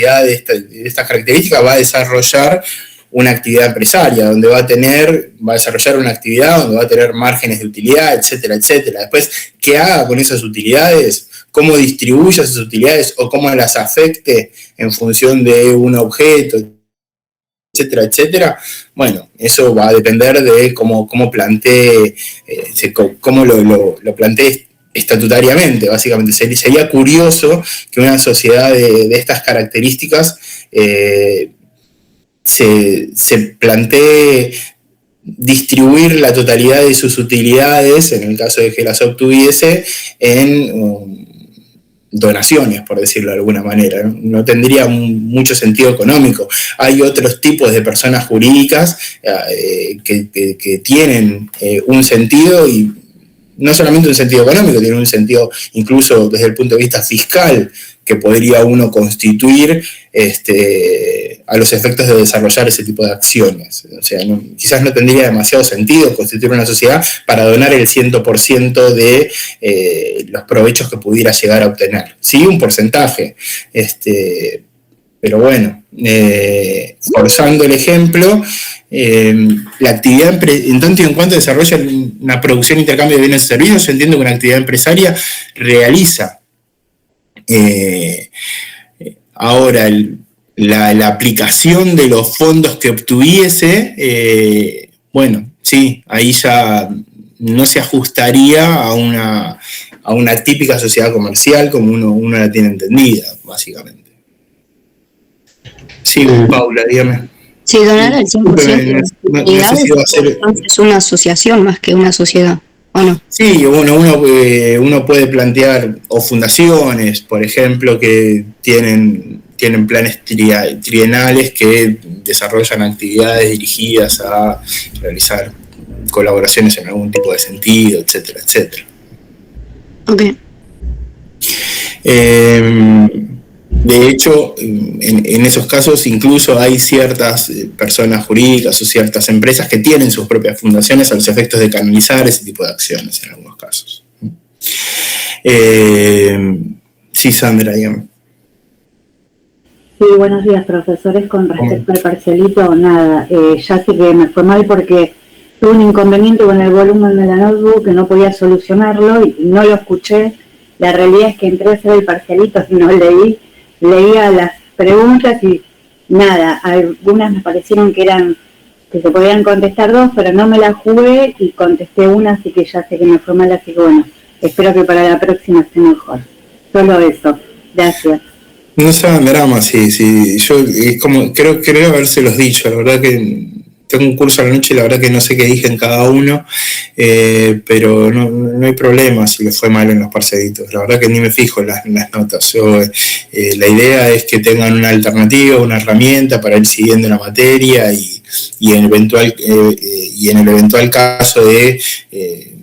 de estas características va a desarrollar una actividad empresaria, donde va a desarrollar una actividad, donde va a tener márgenes de utilidad, etcétera, etcétera. Después, ¿qué haga con esas utilidades? ¿Cómo distribuya esas utilidades o cómo las afecte en función de un objeto, etcétera, etcétera? Bueno, eso va a depender de cómo plantee, cómo lo plantee estatutariamente, básicamente. Sería curioso que una sociedad de estas características se plantee distribuir la totalidad de sus utilidades, en el caso de que las obtuviese, en donaciones, por decirlo de alguna manera. No tendría mucho sentido económico. Hay otros tipos de personas jurídicas que tienen un sentido, y no solamente un sentido económico, tiene un sentido incluso desde el punto de vista fiscal, que podría uno constituir a los efectos de desarrollar ese tipo de acciones. O sea, quizás no tendría demasiado sentido constituir una sociedad para donar el 100% de los provechos que pudiera llegar a obtener. Sí, un porcentaje, pero bueno, forzando el ejemplo, la actividad, en tanto y en cuanto desarrolla una producción e intercambio de bienes y servicios, yo entiendo que una actividad empresaria realiza. Ahora, la aplicación de los fondos que obtuviese, bueno, sí, ahí ya no se ajustaría a una típica sociedad comercial como uno la tiene entendida, básicamente. Sí, Paula, dígame. Sí, donar al 100% es una asociación más que una sociedad, ¿o no? Sí, uno puede plantear, o fundaciones, por ejemplo, que tienen planes trienales que desarrollan actividades dirigidas a realizar colaboraciones en algún tipo de sentido, etcétera, etcétera. Ok. De hecho, en esos casos incluso hay ciertas personas jurídicas o ciertas empresas que tienen sus propias fundaciones a los efectos de canalizar ese tipo de acciones en algunos casos. Sí, Sandra, dígame. Sí, buenos días, profesores. Con respecto al parcialito, nada, ya sé que me fue mal porque tuve un inconveniente con el volumen de la notebook que no podía solucionarlo y no lo escuché. La realidad es que entré a hacer el parcialito y no leía las preguntas y nada, algunas me parecieron que se podían contestar dos, pero no me las jugué y contesté una, así que ya sé que me fue mal, así que bueno, espero que para la próxima esté mejor. Solo eso. Gracias. No se hagan drama, sí. Yo creo habérselos dicho. La verdad que tengo un curso a la noche y la verdad que no sé qué dije en cada uno, pero no hay problema si les fue mal en los parcialitos. La verdad que ni me fijo en las notas. La idea es que tengan una alternativa, una herramienta para ir siguiendo la materia y en el eventual caso de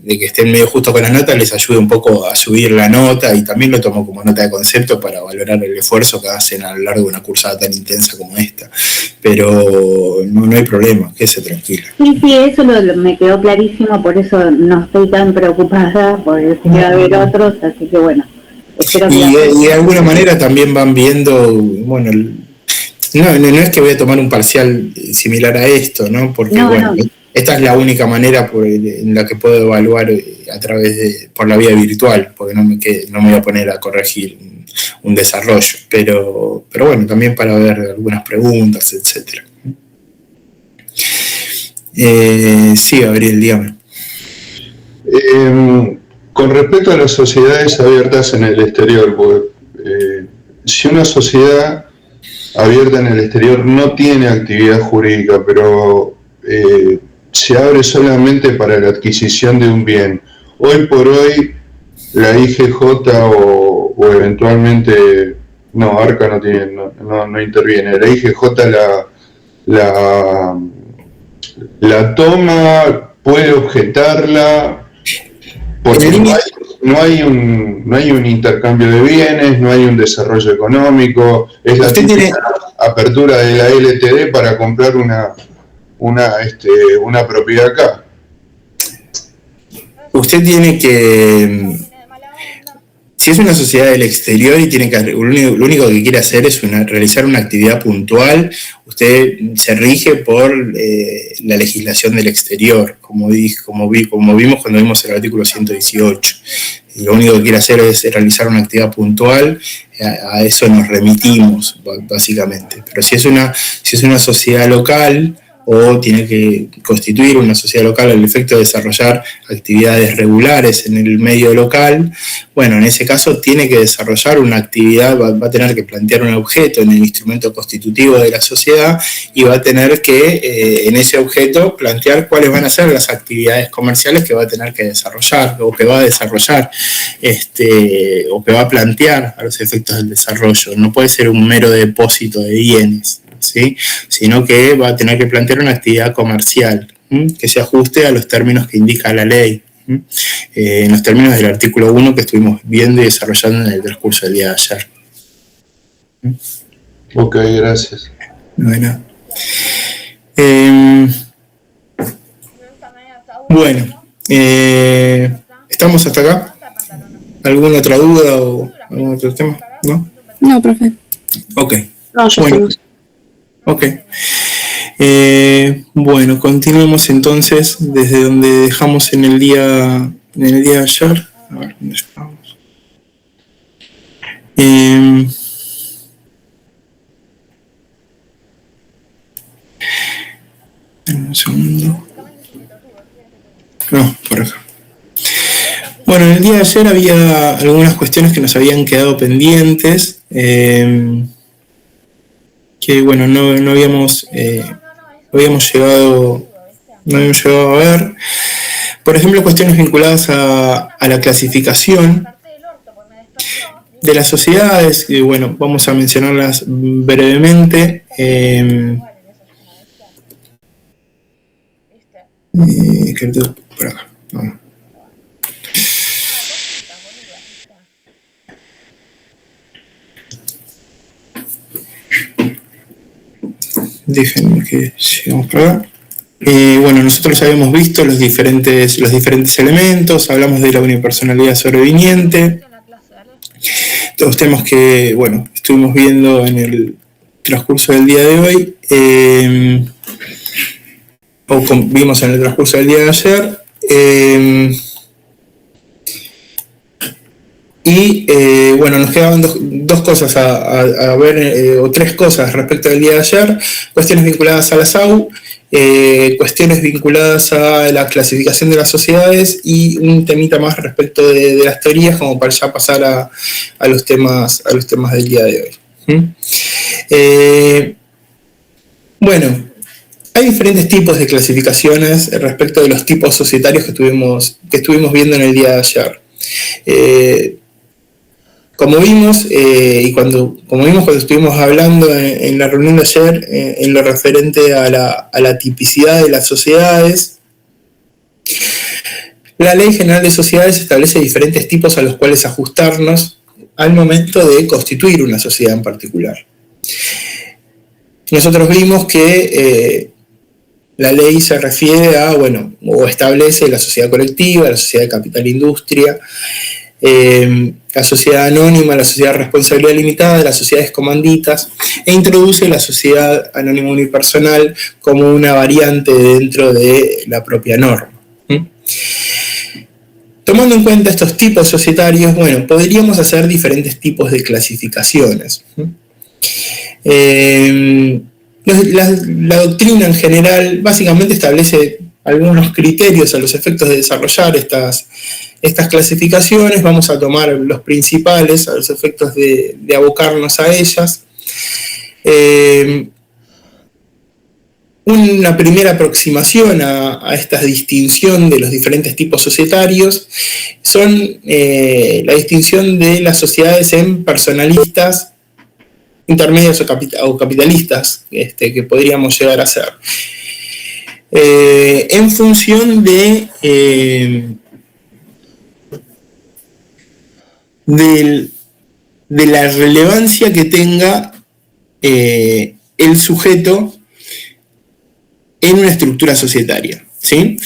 que estén medio justo con las notas, les ayude un poco a subir la nota, y también lo tomo como nota de concepto para valorar el esfuerzo que hacen a lo largo de una cursada tan intensa como esta. Pero no hay problema, quédese tranquila. Sí, eso me quedó clarísimo, por eso no estoy tan preocupada, porque sí que va a haber otros, así que bueno. Espero que y de alguna manera también van viendo, bueno, no es que voy a tomar un parcial similar a esto, ¿no? Porque esta es la única manera en la que puedo evaluar por la vía virtual, porque no me voy a poner a corregir un desarrollo, pero bueno, también para ver algunas preguntas, etcétera. Sí, Gabriel, dígame. Con respecto a las sociedades abiertas en el exterior, porque, si una sociedad abierta en el exterior no tiene actividad jurídica, pero se abre solamente para la adquisición de un bien, hoy por hoy la IGJ o eventualmente, no, ARCA no interviene, la IGJ la toma, puede objetarla, porque no hay un intercambio de bienes, no hay un desarrollo económico, es la apertura de la LTD para comprar una propiedad acá. Usted tiene que, Si es una sociedad del exterior y tiene que, lo único que quiere hacer es realizar una actividad puntual, usted se rige por la legislación del exterior, como vimos cuando vimos el artículo 118. Y lo único que quiere hacer es realizar una actividad puntual, a eso nos remitimos, básicamente. Pero si es una sociedad local, o tiene que constituir una sociedad local al efecto de desarrollar actividades regulares en el medio local, bueno, en ese caso tiene que desarrollar una actividad, va a tener que plantear un objeto en el instrumento constitutivo de la sociedad y va a tener que, en ese objeto, plantear cuáles van a ser las actividades comerciales que va a tener que desarrollar, o que va a desarrollar, o que va a plantear a los efectos del desarrollo. No puede ser un mero depósito de bienes, ¿sí? Sino que va a tener que plantear una actividad comercial que se ajuste a los términos que indica la ley, en los términos del artículo 1 que estuvimos viendo y desarrollando en el transcurso del día de ayer. Ok, gracias. Bueno, ¿estamos hasta acá? ¿Alguna otra duda o algún otro tema? ¿No? No, profe. Ok. No, yo bueno. Ok. Bueno, continuemos entonces desde donde dejamos en el día de ayer. A ver, ¿dónde estamos? Un segundo. No, por acá. Bueno, en el día de ayer había algunas cuestiones que nos habían quedado pendientes. Que bueno, no habíamos llegado a ver. Por ejemplo, cuestiones vinculadas a la clasificación de las sociedades, que bueno, vamos a mencionarlas brevemente. Por acá. No. Déjenme que sigamos por acá. Bueno, nosotros habíamos visto los diferentes elementos, hablamos de la unipersonalidad sobreviniente, los temas que, bueno, estuvimos viendo en el transcurso del día de hoy, o vimos en el transcurso del día de ayer, bueno, nos quedaban dos cosas a ver, o tres cosas respecto del día de ayer, cuestiones vinculadas a la SAU, cuestiones vinculadas a la clasificación de las sociedades y un temita más respecto de las teorías, como para ya pasar a los temas del día de hoy. Bueno, hay diferentes tipos de clasificaciones respecto de los tipos societarios que estuvimos viendo en el día de ayer. Como vimos, cuando estuvimos hablando en la reunión de ayer, en lo referente a la tipicidad de las sociedades, la Ley General de Sociedades establece diferentes tipos a los cuales ajustarnos al momento de constituir una sociedad en particular. Nosotros vimos que la ley se refiere a, bueno, o establece la sociedad colectiva, la sociedad de capital-industria, la sociedad anónima, la sociedad de responsabilidad limitada, las sociedades comanditas, e introduce la sociedad anónima unipersonal como una variante dentro de la propia norma. Tomando en cuenta estos tipos societarios, bueno, podríamos hacer diferentes tipos de clasificaciones. La doctrina en general básicamente establece algunos criterios a los efectos de desarrollar estas clasificaciones. Vamos a tomar los principales a los efectos de abocarnos a ellas. Una primera aproximación a esta distinción de los diferentes tipos societarios son la distinción de las sociedades en personalistas, intermedias o capitalistas, que podríamos llegar a ser. En función de la relevancia que tenga el sujeto en una estructura societaria, ¿sí?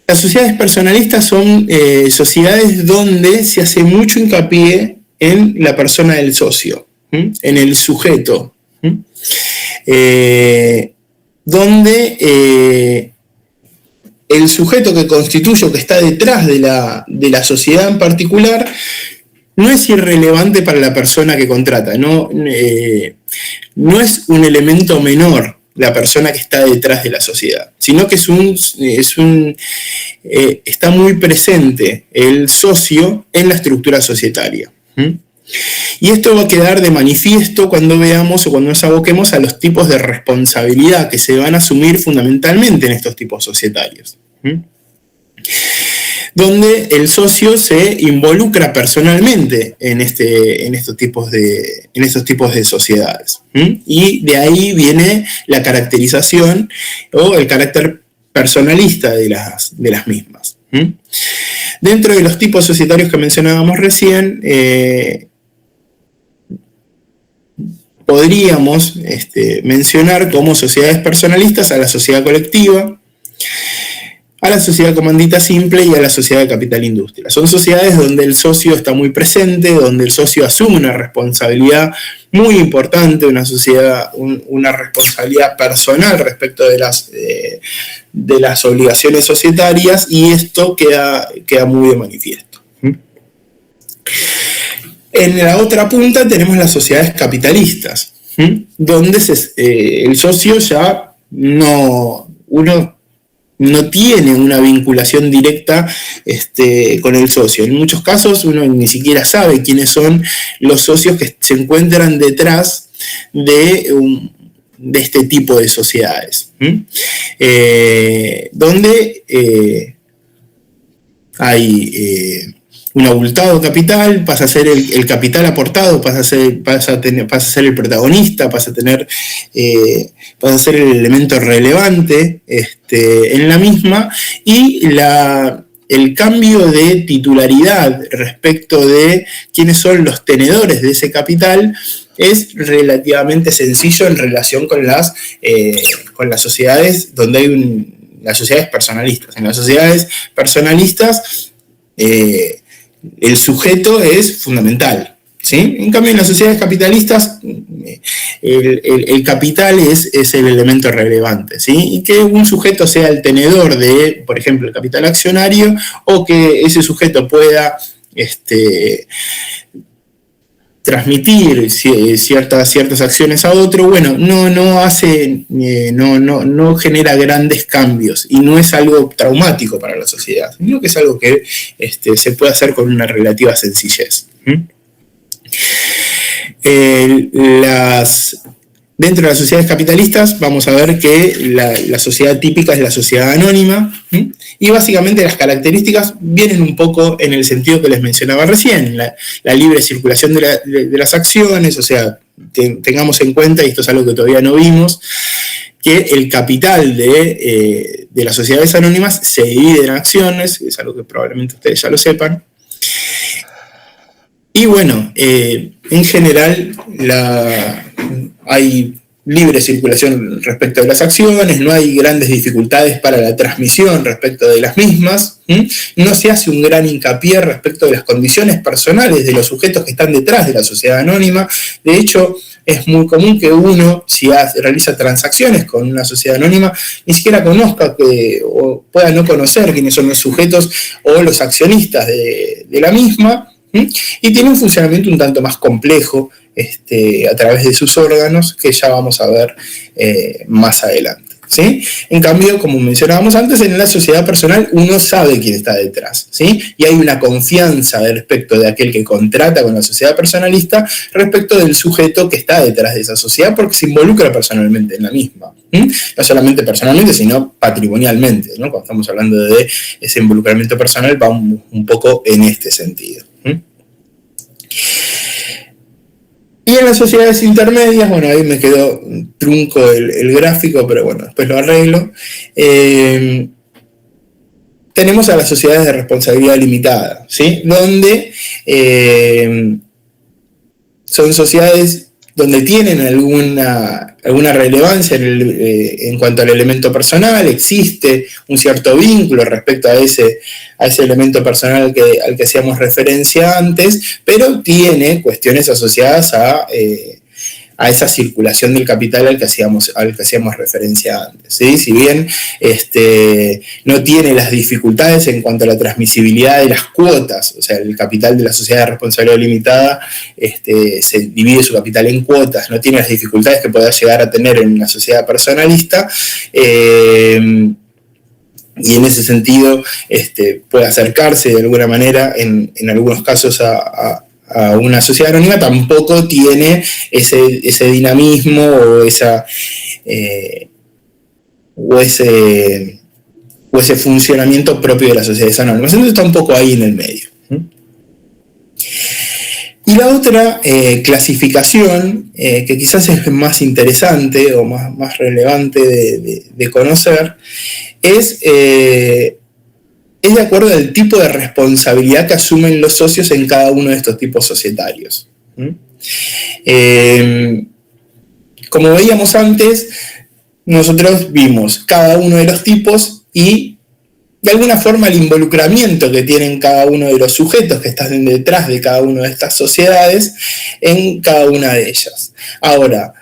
Las sociedades personalistas son sociedades donde se hace mucho hincapié en la persona del socio, en el sujeto, donde el sujeto que constituye o que está detrás de la sociedad en particular no es irrelevante para la persona que contrata, no es un elemento menor la persona que está detrás de la sociedad, sino que está muy presente el socio en la estructura societaria. Y esto va a quedar de manifiesto cuando veamos o cuando nos aboquemos a los tipos de responsabilidad que se van a asumir fundamentalmente en estos tipos societarios, donde el socio se involucra personalmente en estos tipos de sociedades. Y de ahí viene la caracterización o el carácter personalista de las mismas. Dentro de los tipos societarios que mencionábamos recién, podríamos mencionar como sociedades personalistas a la sociedad colectiva, a la sociedad comandita simple y a la sociedad de capital-industria. Son sociedades donde el socio está muy presente, donde el socio asume una responsabilidad muy importante, una responsabilidad personal respecto de las obligaciones societarias, y esto queda muy de manifiesto. En la otra punta tenemos las sociedades capitalistas, donde el socio ya no tiene una vinculación directa con el socio. En muchos casos uno ni siquiera sabe quiénes son los socios que se encuentran detrás de este tipo de sociedades, donde hay un abultado capital, pasa a ser el capital aportado, pasa a ser el protagonista, pasa a ser el elemento relevante en la misma, y el cambio de titularidad respecto de quiénes son los tenedores de ese capital es relativamente sencillo en relación con las sociedades donde hay las sociedades personalistas. En las sociedades personalistas el sujeto es fundamental, ¿sí? En cambio, en las sociedades capitalistas el capital es el elemento relevante, ¿sí? Y que un sujeto sea el tenedor de, por ejemplo, el capital accionario, o que ese sujeto pueda transmitir ciertas acciones a otro, bueno, no genera grandes cambios, y no es algo traumático para la sociedad, sino que es algo que se puede hacer con una relativa sencillez. Dentro de las sociedades capitalistas vamos a ver que la sociedad típica es la sociedad anónima, y básicamente las características vienen un poco en el sentido que les mencionaba recién, la libre circulación de las acciones. O sea, tengamos en cuenta, y esto es algo que todavía no vimos, que el capital de las sociedades anónimas se divide en acciones, es algo que probablemente ustedes ya lo sepan. Y bueno, en general hay libre circulación respecto de las acciones, no hay grandes dificultades para la transmisión respecto de las mismas, no se hace un gran hincapié respecto de las condiciones personales de los sujetos que están detrás de la sociedad anónima. De hecho, es muy común que uno, si realiza transacciones con una sociedad anónima, ni siquiera conozca o pueda no conocer quiénes son los sujetos o los accionistas de la misma, y tiene un funcionamiento un tanto más complejo a través de sus órganos, que ya vamos a ver más adelante, ¿sí? En cambio, como mencionábamos antes, en la sociedad personal uno sabe quién está detrás, ¿sí? Y hay una confianza respecto de aquel que contrata con la sociedad personalista respecto del sujeto que está detrás de esa sociedad, porque se involucra personalmente en la misma. No solamente personalmente, sino patrimonialmente, ¿no? Cuando estamos hablando de ese involucramiento personal, va un poco en este sentido. Y en las sociedades intermedias, bueno, ahí me quedó trunco el gráfico, pero bueno, después lo arreglo. Tenemos a las sociedades de responsabilidad limitada, ¿sí? Donde son sociedades donde tienen alguna relevancia en cuanto al elemento personal, existe un cierto vínculo respecto a ese elemento personal al que hacíamos referencia antes, pero tiene cuestiones asociadas a esa circulación del capital al que hacíamos referencia antes, ¿sí? Si bien no tiene las dificultades en cuanto a la transmisibilidad de las cuotas, o sea, el capital de la sociedad de responsabilidad limitada se divide su capital en cuotas, no tiene las dificultades que pueda llegar a tener en una sociedad personalista, y en ese sentido puede acercarse de alguna manera en algunos casos a una sociedad anónima, tampoco tiene ese dinamismo o ese funcionamiento propio de las sociedades anónimas. Entonces está un poco ahí en el medio. Y la otra clasificación, que quizás es más interesante o más relevante de conocer, es de acuerdo al tipo de responsabilidad que asumen los socios en cada uno de estos tipos societarios. Como veíamos antes, nosotros vimos cada uno de los tipos y de alguna forma el involucramiento que tienen cada uno de los sujetos que están detrás de cada una de estas sociedades en cada una de ellas. Ahora,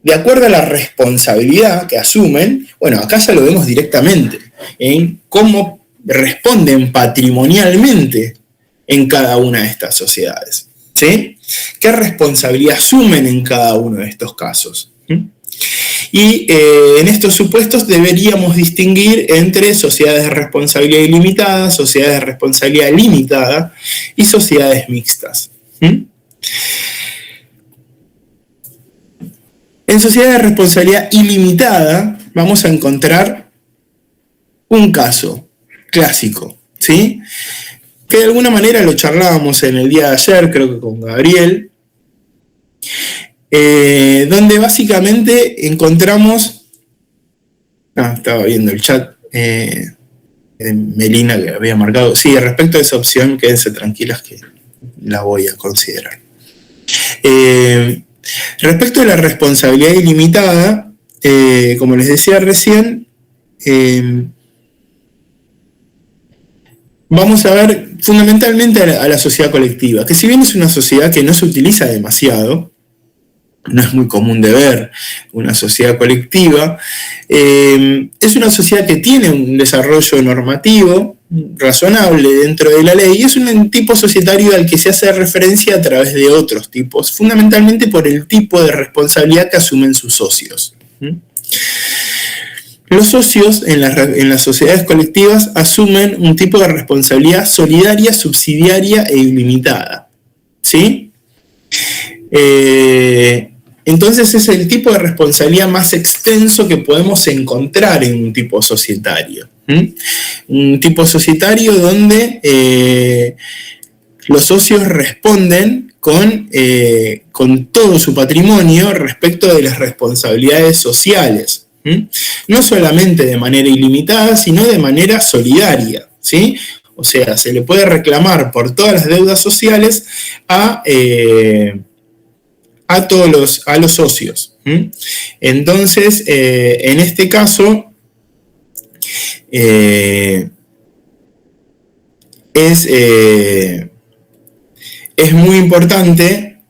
de acuerdo a la responsabilidad que asumen, bueno, acá ya lo vemos directamente en cómo responden patrimonialmente en cada una de estas sociedades, ¿sí? ¿Qué responsabilidad asumen en cada uno de estos casos? Y en estos supuestos deberíamos distinguir entre sociedades de responsabilidad ilimitada, sociedades de responsabilidad limitada y sociedades mixtas. En sociedades de responsabilidad ilimitada vamos a encontrar un caso clásico, ¿sí? Que de alguna manera lo charlábamos en el día de ayer, creo que con Gabriel, donde básicamente encontramos, estaba viendo el chat de Melina que había marcado, sí, respecto a esa opción, quédense tranquilas que la voy a considerar. Respecto a la responsabilidad ilimitada, como les decía recién, vamos a ver fundamentalmente a la sociedad colectiva, que si bien es una sociedad que no se utiliza demasiado, no es muy común de ver una sociedad colectiva, es una sociedad que tiene un desarrollo normativo razonable dentro de la ley y es un tipo societario al que se hace referencia a través de otros tipos, fundamentalmente por el tipo de responsabilidad que asumen sus socios. Los socios en las sociedades colectivas asumen un tipo de responsabilidad solidaria, subsidiaria e ilimitada, ¿sí? Entonces es el tipo de responsabilidad más extenso que podemos encontrar en un tipo societario. Un tipo societario donde los socios responden con todo su patrimonio respecto de las responsabilidades sociales. No solamente de manera ilimitada, sino de manera solidaria, ¿sí? O sea, se le puede reclamar por todas las deudas sociales a los socios. Entonces, en este caso, es muy importante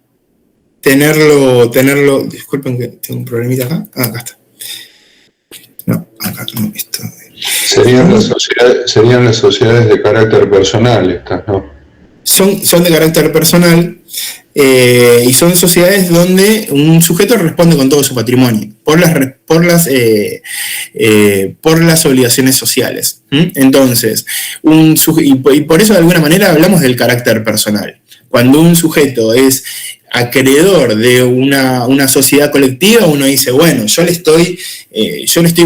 tenerlo, disculpen que tengo un problemita acá, acá está. No, acá no, esto. Serían las sociedades de carácter personal estas, ¿no? Son de carácter personal y son sociedades donde un sujeto responde con todo su patrimonio por las obligaciones sociales. Entonces, y por eso de alguna manera hablamos del carácter personal. Cuando un sujeto es acreedor de una sociedad colectiva, uno dice, bueno, yo le estoy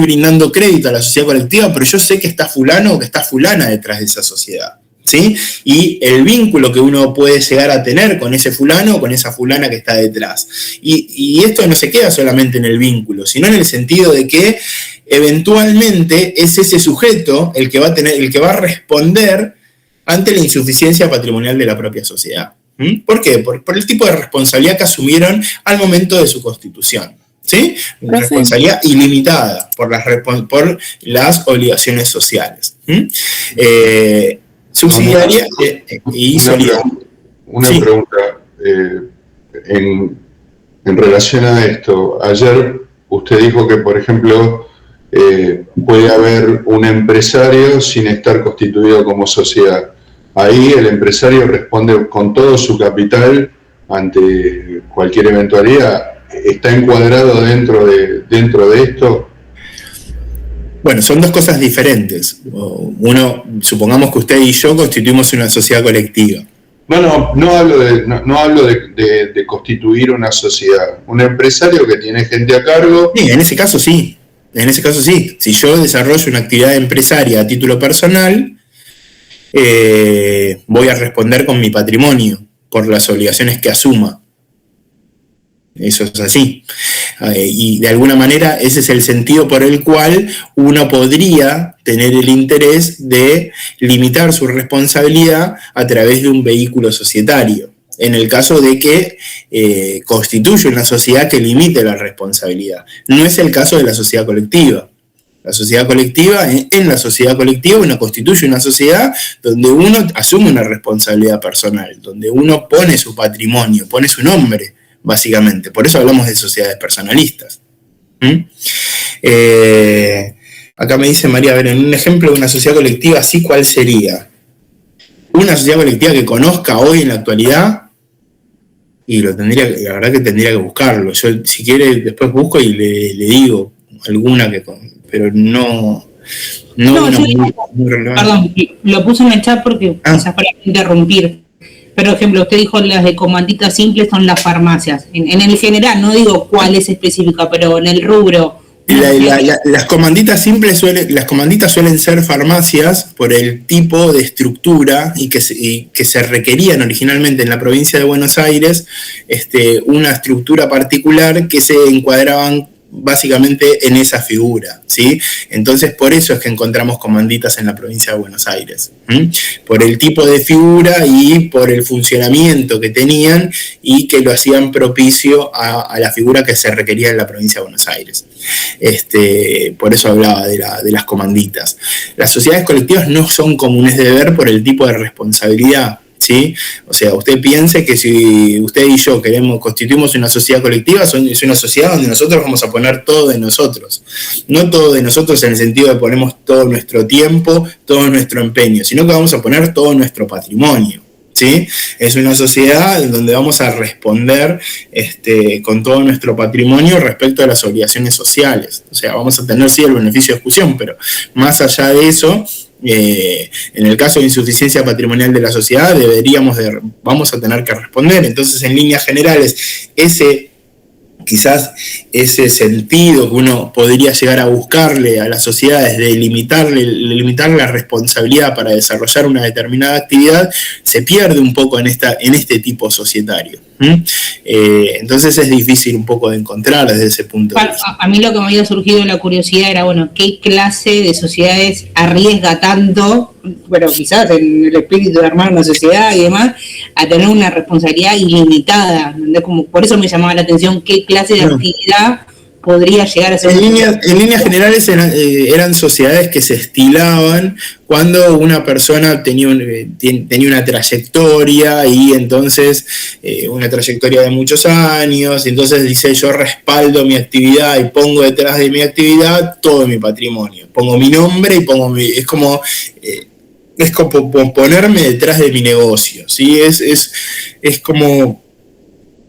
brindando crédito a la sociedad colectiva, pero yo sé que está fulano o que está fulana detrás de esa sociedad, ¿sí? Y el vínculo que uno puede llegar a tener con ese fulano o con esa fulana que está detrás. Y esto no se queda solamente en el vínculo, sino en el sentido de que eventualmente es ese sujeto el que va a responder ante la insuficiencia patrimonial de la propia sociedad. ¿Por qué? Por el tipo de responsabilidad que asumieron al momento de su constitución. ¿sí? Responsabilidad ilimitada por las obligaciones sociales. Subsidiaria y solidaria. Una pregunta en relación a esto. Ayer usted dijo que, por ejemplo, puede haber un empresario sin estar constituido como sociedad. Ahí el empresario responde con todo su capital ante cualquier eventualidad. ¿Está encuadrado dentro de esto? Bueno, son dos cosas diferentes. Uno, supongamos que usted y yo constituimos una sociedad colectiva. No hablo de constituir una sociedad. Un empresario que tiene gente a cargo. Sí, en ese caso sí. Si yo desarrollo una actividad empresaria a título personal, voy a responder con mi patrimonio por las obligaciones que asuma. Eso es así. Y de alguna manera ese es el sentido por el cual uno podría tener el interés de limitar su responsabilidad a través de un vehículo societario, en el caso de que constituye una sociedad que limite la responsabilidad. No es el caso de la sociedad colectiva. La sociedad colectiva, en la sociedad colectiva uno constituye una sociedad donde uno asume una responsabilidad personal, donde uno pone su patrimonio, pone su nombre, básicamente. Por eso hablamos de sociedades personalistas. Acá me dice María, a ver, en un ejemplo de una sociedad colectiva así, ¿cuál sería? Una sociedad colectiva que conozca hoy en la actualidad, y la verdad que tendría que buscarlo. Yo, si quiere, después busco y le digo alguna pero no muy relevante. Perdón, lo puse en el chat porque quizás para interrumpir. Pero, por ejemplo, usted dijo las de comanditas simples son las farmacias. En el general, no digo cuál es específica, pero en el rubro. Las comanditas simples suelen ser farmacias por el tipo de estructura y que se requerían originalmente en la provincia de Buenos Aires, una estructura particular que se encuadraban básicamente en esa figura, ¿sí? Entonces, por eso es que encontramos comanditas en la provincia de Buenos Aires, por el tipo de figura y por el funcionamiento que tenían y que lo hacían propicio a la figura que se requería en la provincia de Buenos Aires. Por eso hablaba de las comanditas. Las sociedades colectivas no son comunes de ver por el tipo de responsabilidad, ¿sí? O sea, usted piense que si usted y yo constituimos una sociedad colectiva, es una sociedad donde nosotros vamos a poner todo de nosotros. No todo de nosotros en el sentido de ponemos todo nuestro tiempo, todo nuestro empeño, sino que vamos a poner todo nuestro patrimonio, ¿sí? Es una sociedad en donde vamos a responder con todo nuestro patrimonio respecto a las obligaciones sociales. O sea, vamos a tener sí el beneficio de exclusión, pero más allá de eso, en el caso de insuficiencia patrimonial de la sociedad vamos a tener que responder. Entonces, en líneas generales, quizás ese sentido que uno podría llegar a buscarle a las sociedades de limitar la responsabilidad para desarrollar una determinada actividad, se pierde un poco en este tipo societario. Entonces es difícil un poco de encontrar desde ese punto de vista. A mí lo que me había surgido la curiosidad era, bueno, ¿qué clase de sociedades arriesga tanto, bueno, quizás en el espíritu de armar una sociedad y demás, a tener una responsabilidad ilimitada? Como, por eso me llamaba la atención qué clase de actividad podría llegar a ser. En líneas generales eran sociedades que se estilaban cuando una persona tenía una trayectoria y entonces una trayectoria de muchos años, y entonces dice yo respaldo mi actividad y pongo detrás de mi actividad todo mi patrimonio, pongo mi nombre y es como ponerme detrás de mi negocio, ¿sí? Es como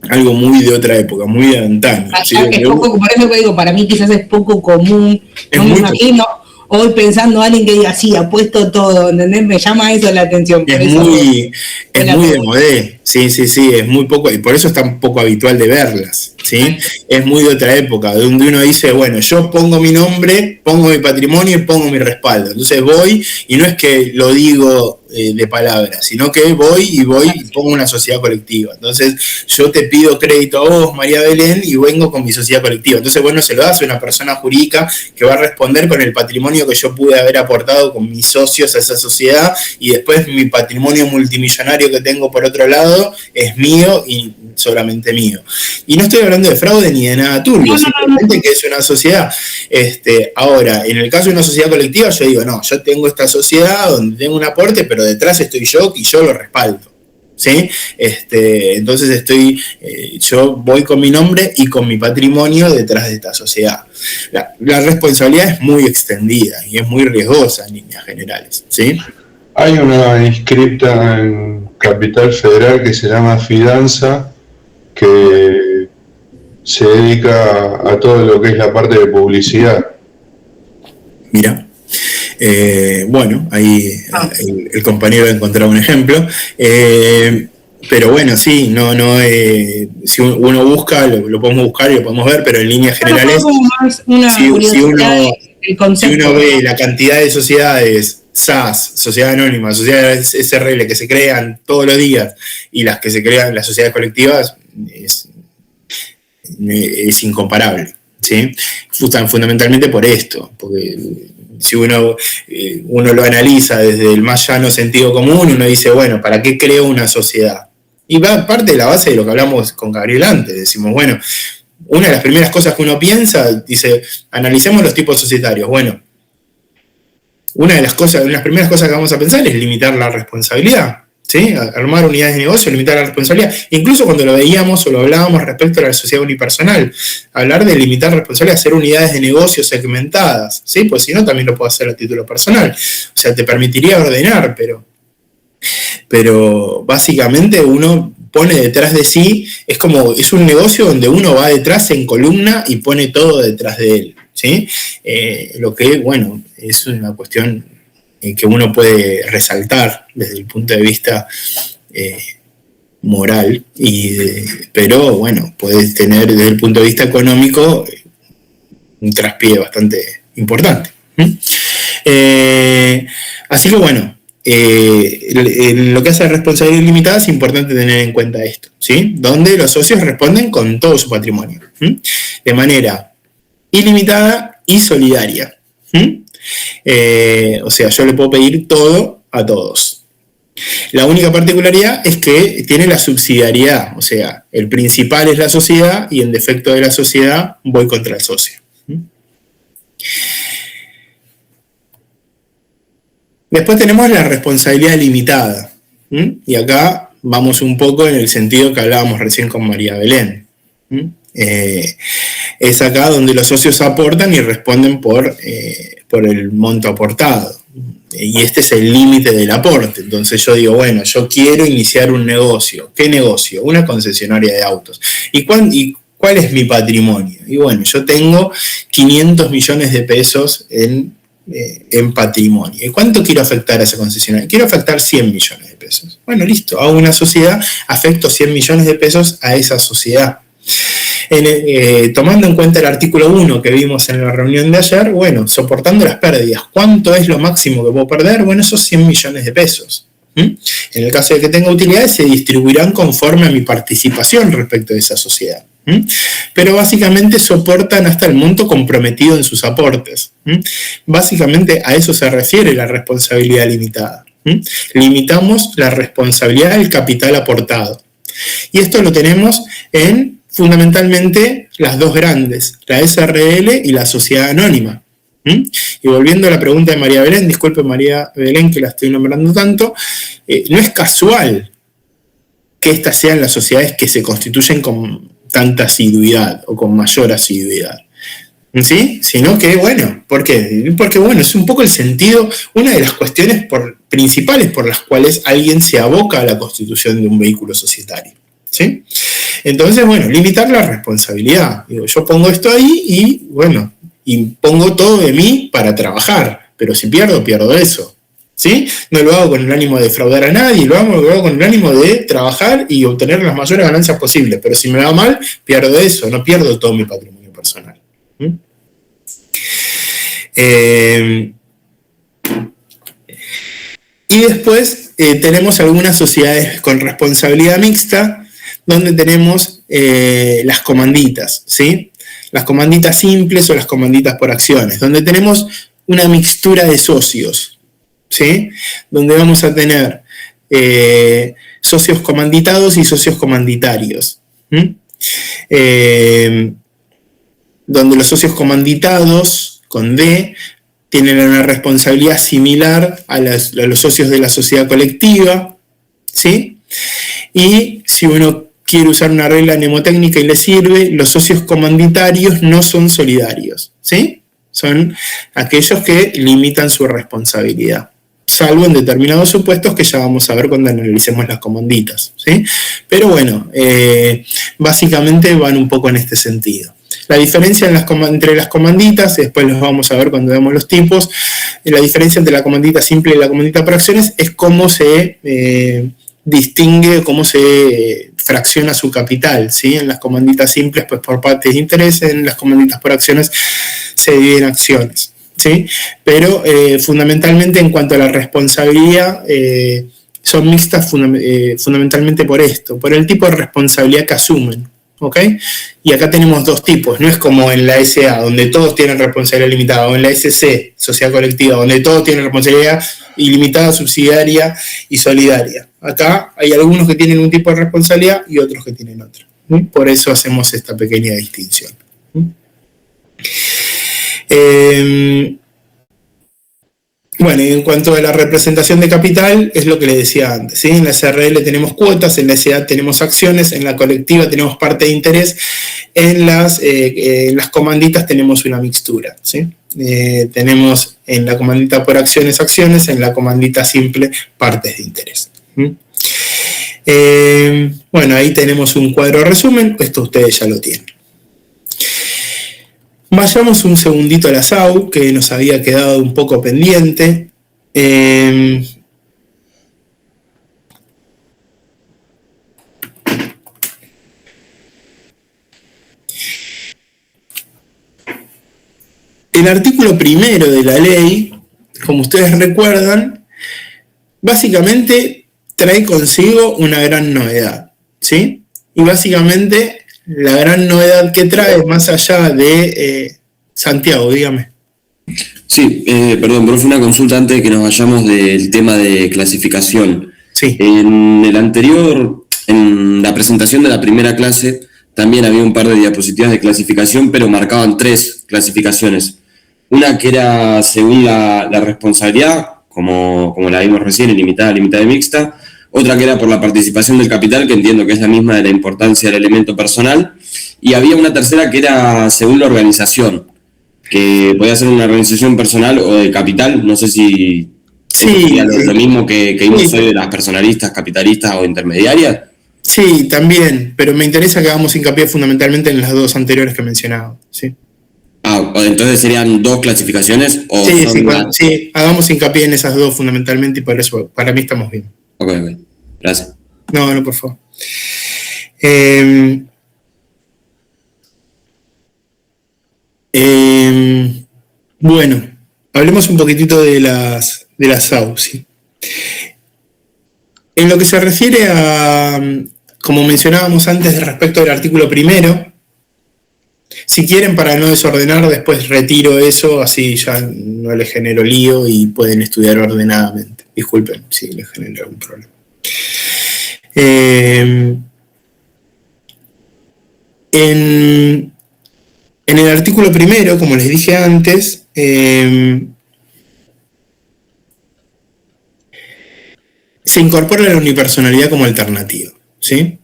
algo muy de otra época, muy de antaño. ¿Sí? Por eso que digo, para mí quizás es poco común. No me imagino hoy pensando a alguien que diga, sí, apuesto todo, ¿entendés? Me llama eso la atención. Es muy de modé, sí, es muy poco, y por eso es tan poco habitual de verlas, ¿sí? Es muy de otra época, donde uno dice, bueno, yo pongo mi nombre, pongo mi patrimonio y pongo mi respaldo. Entonces voy, y no es que lo digo de palabras, sino que voy y pongo una sociedad colectiva. Entonces yo te pido crédito a vos, María Belén, y vengo con mi sociedad colectiva. Entonces, bueno, se lo das a una persona jurídica que va a responder con el patrimonio que yo pude haber aportado con mis socios a esa sociedad, y después mi patrimonio multimillonario que tengo por otro lado es mío y solamente mío. Y no estoy hablando de fraude ni de nada turbio, simplemente que es una sociedad. Ahora, en el caso de una sociedad colectiva, yo digo, no, yo tengo esta sociedad donde tengo un aporte, pero detrás estoy yo y yo lo respaldo. ¿Sí? Entonces yo voy con mi nombre y con mi patrimonio detrás de esta sociedad. La responsabilidad es muy extendida y es muy riesgosa en líneas generales, ¿sí? Hay una inscripta en Capital Federal que se llama Fidanza, que se dedica a todo lo que es la parte de publicidad. Mira. Bueno, ahí el compañero ha encontrado un ejemplo. Pero bueno, sí, si uno busca, lo podemos buscar y lo podemos ver, pero en líneas generales, si uno ve la cantidad de sociedades SAS, sociedad anónima, sociedades SRL que se crean todos los días y las que se crean las sociedades colectivas, es incomparable, ¿sí? Fundamentalmente por esto, porque si uno lo analiza desde el más llano sentido común, uno dice, bueno, ¿para qué creo una sociedad? Y va parte de la base de lo que hablamos con Gabriel antes. Decimos, bueno, una de las primeras cosas que uno piensa, dice, analicemos los tipos societarios. Bueno, una de las primeras cosas que vamos a pensar es limitar la responsabilidad, ¿sí? Armar unidades de negocio, limitar la responsabilidad. Incluso cuando lo veíamos o lo hablábamos respecto a la sociedad unipersonal, hablar de limitar responsabilidad, hacer unidades de negocio segmentadas, ¿sí? Pues si no, también lo puedo hacer a título personal. O sea, te permitiría ordenar, pero básicamente uno pone detrás de sí, es un negocio donde uno va detrás en columna y pone todo detrás de él, ¿sí? Lo que, bueno, es una cuestión que uno puede resaltar desde el punto de vista moral, pero bueno, puede tener desde el punto de vista económico un traspié bastante importante. Así que bueno, en lo que hace a responsabilidad ilimitada es importante tener en cuenta esto, ¿sí? Donde los socios responden con todo su patrimonio, de manera ilimitada y solidaria. O sea, yo le puedo pedir todo a todos. La única particularidad es que tiene la subsidiariedad, o sea, el principal es la sociedad y en defecto de la sociedad voy contra el socio. Después tenemos la responsabilidad limitada, y acá vamos un poco en el sentido que hablábamos recién con María Belén. Es acá donde los socios aportan y responden por el monto aportado. Y este es el límite del aporte. Entonces yo digo, bueno, yo quiero iniciar un negocio. ¿Qué negocio? Una concesionaria de autos. ¿Y cuál es mi patrimonio? Y bueno, yo tengo 500 millones de pesos en patrimonio. ¿Y cuánto quiero afectar a esa concesionaria? Quiero afectar 100 millones de pesos. Bueno, listo, hago una sociedad, afecto 100 millones de pesos a esa sociedad. Tomando en cuenta el artículo 1 que vimos en la reunión de ayer, bueno, soportando las pérdidas, ¿cuánto es lo máximo que puedo perder? Bueno, esos 100 millones de pesos. En el caso de que tenga utilidades, se distribuirán conforme a mi participación respecto de esa sociedad. Pero básicamente soportan hasta el monto comprometido en sus aportes. Básicamente a eso se refiere la responsabilidad limitada. Limitamos la responsabilidad del capital aportado. Y esto lo tenemos en fundamentalmente las dos grandes, la SRL y la sociedad anónima. Y volviendo a la pregunta de María Belén, disculpe María Belén que la estoy nombrando tanto, no es casual que estas sean las sociedades que se constituyen con tanta asiduidad o con mayor asiduidad, ¿sí? Sino que, bueno, ¿por qué? Porque, bueno, es un poco el sentido, una de las cuestiones principales por las cuales alguien se aboca a la constitución de un vehículo societario, ¿sí? Entonces, bueno, limitar la responsabilidad. Digo, yo pongo esto ahí y, bueno, y pongo todo de mí para trabajar, pero si pierdo eso, ¿sí? No lo hago con el ánimo de defraudar a nadie, lo hago con el ánimo de trabajar y obtener las mayores ganancias posibles, pero si me va mal, pierdo eso, no pierdo todo mi patrimonio personal. Y después tenemos algunas sociedades con responsabilidad mixta, donde tenemos las comanditas, ¿sí? Las comanditas simples o las comanditas por acciones, donde tenemos una mixtura de socios, ¿sí? Donde vamos a tener socios comanditados y socios comanditarios, donde los socios comanditados, con D, tienen una responsabilidad similar a los socios de la sociedad colectiva, ¿sí? Y si uno quiere usar una regla mnemotécnica y le sirve, los socios comanditarios no son solidarios, ¿sí? Son aquellos que limitan su responsabilidad, salvo en determinados supuestos que ya vamos a ver cuando analicemos las comanditas, ¿sí? Pero bueno, básicamente van un poco en este sentido. La diferencia entre las comanditas, después los vamos a ver cuando veamos los tipos, la diferencia entre la comandita simple y la comandita por acciones es cómo se distingue, cómo se fracciona su capital, ¿sí? En las comanditas simples, pues por partes de interés, en las comanditas por acciones se dividen acciones, ¿sí? Pero fundamentalmente en cuanto a la responsabilidad, son mixtas fundamentalmente por esto, por el tipo de responsabilidad que asumen, ¿ok? Y acá tenemos dos tipos, no es como en la SA, donde todos tienen responsabilidad limitada, o en la SC, sociedad colectiva, donde todos tienen responsabilidad ilimitada, subsidiaria y solidaria. Acá hay algunos que tienen un tipo de responsabilidad y otros que tienen otro. Por eso hacemos esta pequeña distinción. Bueno, y en cuanto a la representación de capital, es lo que les decía antes, ¿sí? En la SRL tenemos cuotas, en la SA tenemos acciones, en la colectiva tenemos parte de interés, en las comanditas tenemos una mixtura, ¿sí? Tenemos en la comandita por acciones, acciones, en la comandita simple, partes de interés. Bueno, ahí tenemos un cuadro de resumen, esto ustedes ya lo tienen. Vayamos un segundito a la SAU, que nos había quedado un poco pendiente. El artículo primero de la ley, como ustedes recuerdan, básicamente trae consigo una gran novedad, ¿sí? Y básicamente la gran novedad que trae, más allá de Santiago, dígame. Sí, perdón, profe, una consulta antes de que nos vayamos del tema de clasificación. Sí. En el anterior, en la presentación de la primera clase, también había un par de diapositivas de clasificación, pero marcaban 3 clasificaciones. Una que era según la responsabilidad, como la vimos recién, ilimitada, limitada y mixta. Otra que era por la participación del capital, que entiendo que es la misma de la importancia del elemento personal. Y había una tercera que era según la organización, que podía ser una organización personal o de capital. No sé si sería lo mismo que vimos hoy de las personalistas, capitalistas o intermediarias. Sí, también, pero me interesa que hagamos hincapié fundamentalmente en las dos anteriores que mencionaba, ¿sí? Entonces serían 2 clasificaciones. ¿O sí, hagamos hincapié en esas dos fundamentalmente y por eso para mí estamos bien. Ok, gracias. No, por favor. Bueno, hablemos un poquitito de las SAU, ¿sí? En lo que se refiere a, como mencionábamos antes respecto del artículo primero, si quieren, para no desordenar, después retiro eso, así ya no les genero lío y pueden estudiar ordenadamente. Disculpen si les genero algún problema. En el artículo primero, como les dije antes, se incorpora la unipersonalidad como alternativa, ¿sí?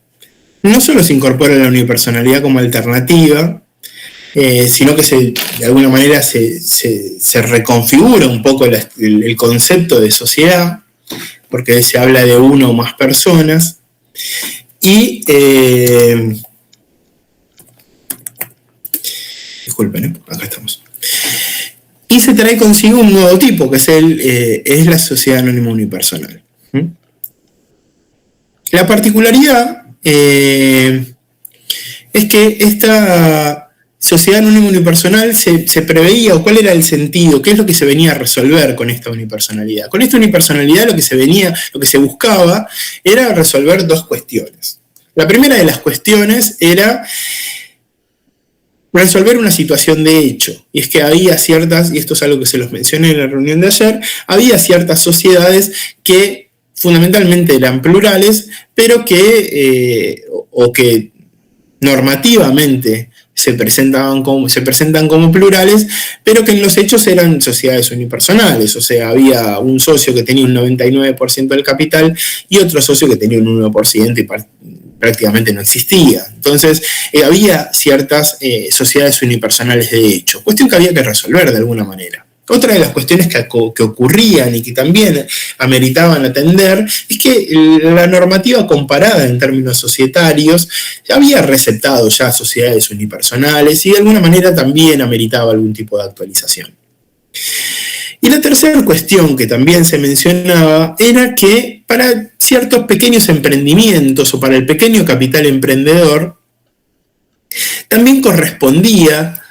No solo se incorpora la unipersonalidad como alternativa, sino que de alguna manera se reconfigura un poco el concepto de sociedad, porque se habla de una o más personas, y disculpen, acá estamos. Y se trae consigo un nuevo tipo, que es la sociedad anónima unipersonal. La particularidad es que esta sociedad anónima unipersonal se preveía, o cuál era el sentido, qué es lo que se venía a resolver con esta unipersonalidad. Con esta unipersonalidad lo que se buscaba era resolver 2 cuestiones. La primera de las cuestiones era resolver una situación de hecho, y es que había ciertas, y esto es algo que se los mencioné en la reunión de ayer, había ciertas sociedades que fundamentalmente eran plurales, pero que normativamente se presentan como plurales, pero que en los hechos eran sociedades unipersonales, o sea, había un socio que tenía un 99% del capital y otro socio que tenía un 1% y prácticamente no existía. Entonces, había ciertas sociedades unipersonales de hecho, cuestión que había que resolver de alguna manera. Otra de las cuestiones que ocurrían y que también ameritaban atender es que la normativa comparada en términos societarios había receptado ya sociedades unipersonales y de alguna manera también ameritaba algún tipo de actualización. Y la tercera cuestión que también se mencionaba era que para ciertos pequeños emprendimientos o para el pequeño capital emprendedor también correspondía,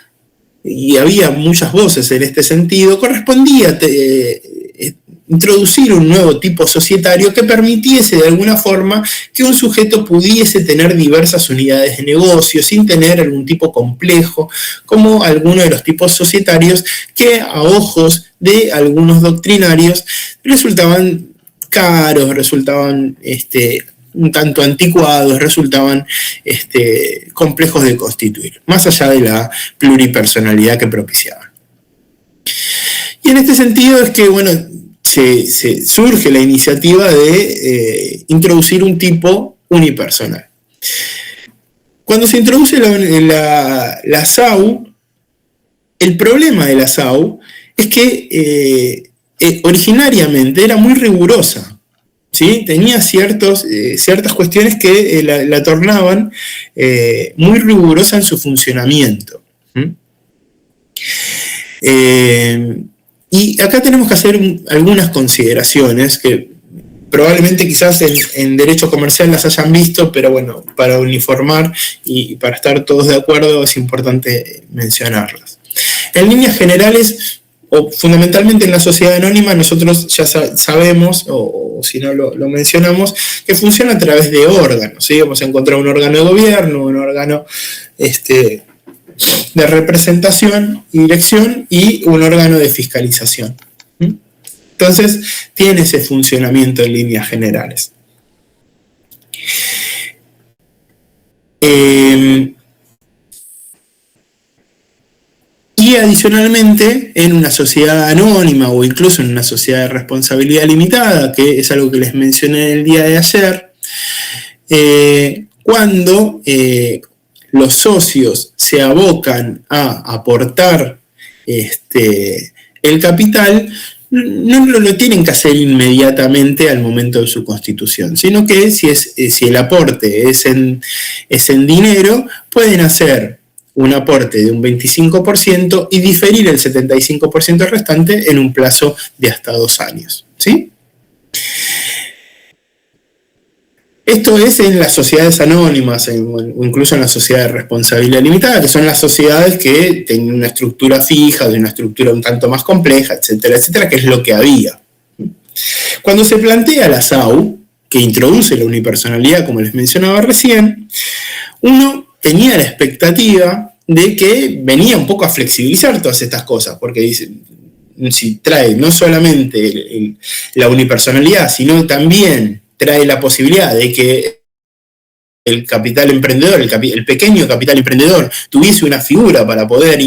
y había muchas voces en este sentido, correspondía introducir un nuevo tipo societario que permitiese de alguna forma que un sujeto pudiese tener diversas unidades de negocio sin tener algún tipo complejo, como algunos de los tipos societarios que a ojos de algunos doctrinarios resultaban caros, resultaban un tanto anticuados, resultaban complejos de constituir, más allá de la pluripersonalidad que propiciaban. Y en este sentido es que, bueno, se surge la iniciativa de introducir un tipo unipersonal. Cuando se introduce la SAU, el problema de la SAU es que originariamente era muy rigurosa. ¿Sí? Tenía ciertas cuestiones que la tornaban muy rigurosa en su funcionamiento. Y acá tenemos que hacer algunas consideraciones que probablemente quizás en derecho comercial las hayan visto, pero bueno, para uniformar y para estar todos de acuerdo es importante mencionarlas. En líneas generales, o fundamentalmente en la sociedad anónima, nosotros ya sabemos, o si no lo mencionamos, que funciona a través de órganos, ¿sí? Vamos a encontrar un órgano de gobierno, un órgano de representación y dirección y un órgano de fiscalización. Entonces, tiene ese funcionamiento en líneas generales. Y adicionalmente, en una sociedad anónima o incluso en una sociedad de responsabilidad limitada, que es algo que les mencioné el día de ayer, cuando los socios se abocan a aportar el capital, no lo tienen que hacer inmediatamente al momento de su constitución, sino que si el aporte es en dinero, pueden hacer un aporte de un 25% y diferir el 75% restante en un plazo de hasta 2 años. ¿Sí? Esto es en las sociedades anónimas, o incluso en las sociedades de responsabilidad limitada, que son las sociedades que tienen una estructura fija, de una estructura un tanto más compleja, etcétera, etcétera, que es lo que había. Cuando se plantea la SAU, que introduce la unipersonalidad, como les mencionaba recién, uno tenía la expectativa de que venía un poco a flexibilizar todas estas cosas, porque dice, si trae no solamente la unipersonalidad, sino también trae la posibilidad de que el capital emprendedor, el pequeño capital emprendedor, tuviese una figura para poder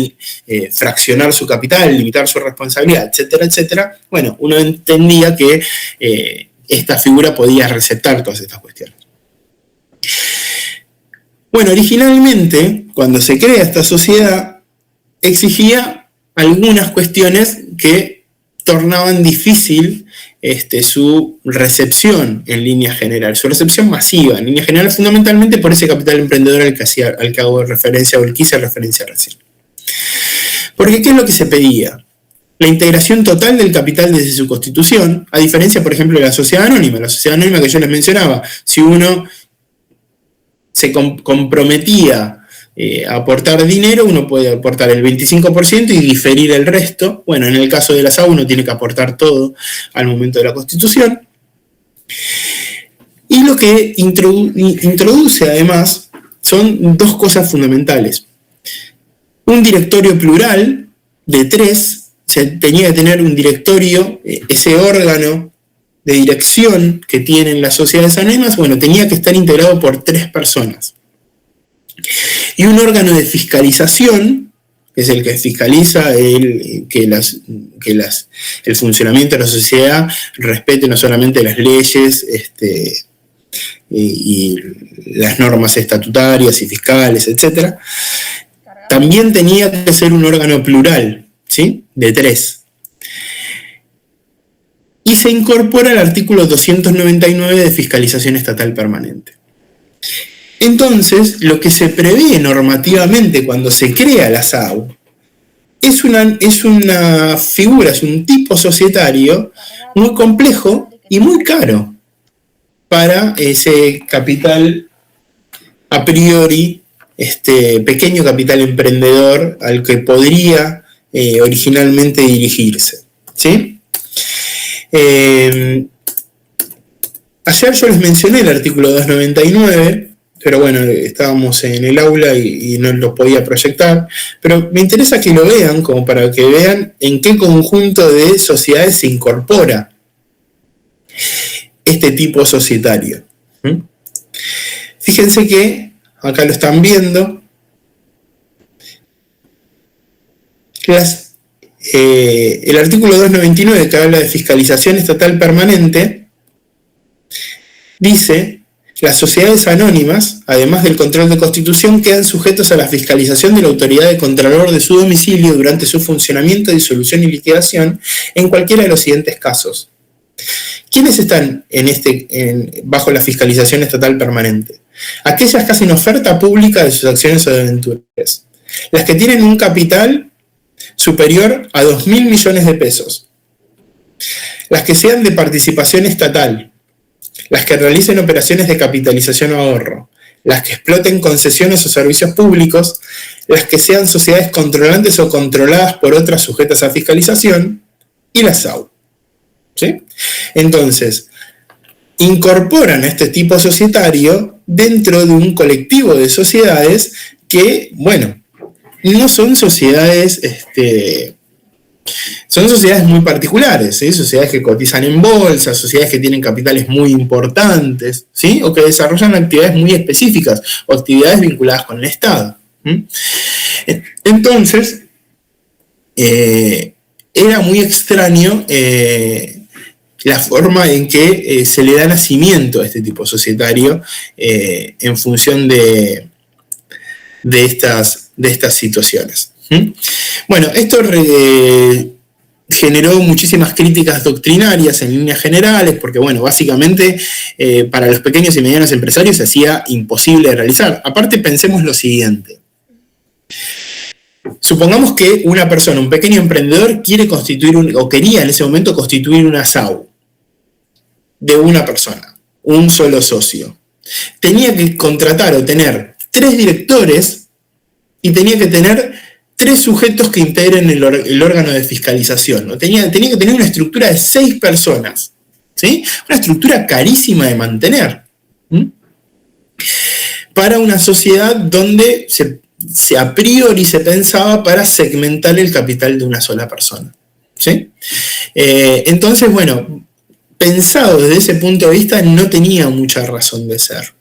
fraccionar su capital, limitar su responsabilidad, etcétera, etcétera, bueno, uno entendía que esta figura podía receptar todas estas cuestiones. Bueno, originalmente, cuando se crea esta sociedad, exigía algunas cuestiones que tornaban difícil su recepción en línea general, su recepción masiva en línea general, fundamentalmente por ese capital emprendedor al que hago referencia, o al que hice referencia recién. Porque ¿qué es lo que se pedía? La integración total del capital desde su constitución, a diferencia, por ejemplo, de la sociedad anónima. La sociedad anónima que yo les mencionaba, si uno se comprometía a aportar dinero, uno puede aportar el 25% y diferir el resto. Bueno, en el caso de la SAU uno tiene que aportar todo al momento de la constitución. Y lo que introduce además son 2 cosas fundamentales. Un directorio plural de 3, o sea, tenía que tener un directorio, ese órgano de dirección que tienen las sociedades anónimas, bueno, tenía que estar integrado por 3 personas. Y un órgano de fiscalización, que es el que fiscaliza el funcionamiento de la sociedad respete no solamente las leyes y las normas estatutarias y fiscales, etc. También tenía que ser un órgano plural, ¿sí? De 3. Y se incorpora el artículo 299 de fiscalización estatal permanente. Entonces, lo que se prevé normativamente cuando se crea la SAU es una figura, es un tipo societario muy complejo y muy caro para ese capital a priori, pequeño capital emprendedor al que podría originalmente dirigirse, ¿sí? Ayer yo les mencioné el artículo 299, pero bueno, estábamos en el aula y no lo podía proyectar, pero me interesa que lo vean, como para que vean en qué conjunto de sociedades se incorpora este tipo societario. Fíjense que, acá lo están viendo, el artículo 299, que habla de fiscalización estatal permanente, dice: las sociedades anónimas, además del control de constitución, quedan sujetos a la fiscalización de la autoridad de contralor de su domicilio durante su funcionamiento, disolución y liquidación en cualquiera de los siguientes casos. ¿Quiénes están bajo la fiscalización estatal permanente? Aquellas que hacen oferta pública de sus acciones o deventuras. Las que tienen un capital superior a 2.000 millones de pesos. Las que sean de participación estatal. Las que realicen operaciones de capitalización o ahorro, las que exploten concesiones o servicios públicos, las que sean sociedades controlantes o controladas por otras sujetas a fiscalización, y la SAU. ¿Sí? Entonces, incorporan a este tipo societario dentro de un colectivo de sociedades que, bueno, no son sociedades, son sociedades muy particulares, ¿sí? Sociedades que cotizan en bolsa, sociedades que tienen capitales muy importantes, ¿sí? O que desarrollan actividades muy específicas o actividades vinculadas con el Estado. Entonces, era muy extraño la forma en que se le da nacimiento a este tipo societario en función de estas situaciones. Bueno, esto generó muchísimas críticas doctrinarias en líneas generales, porque, bueno, básicamente para los pequeños y medianos empresarios se hacía imposible de realizar. Aparte, pensemos lo siguiente. Supongamos que una persona, un pequeño emprendedor, quería en ese momento constituir una SAU de una persona, un solo socio. Tenía que contratar o tener 3 directores y tenía que tener 3 sujetos que integren el órgano de fiscalización, ¿no? Tenía que tener una estructura de 6 personas, ¿sí? Una estructura carísima de mantener. Para una sociedad donde a priori se pensaba para segmentar el capital de una sola persona, ¿sí? Entonces, bueno, pensado desde ese punto de vista, no tenía mucha razón de ser.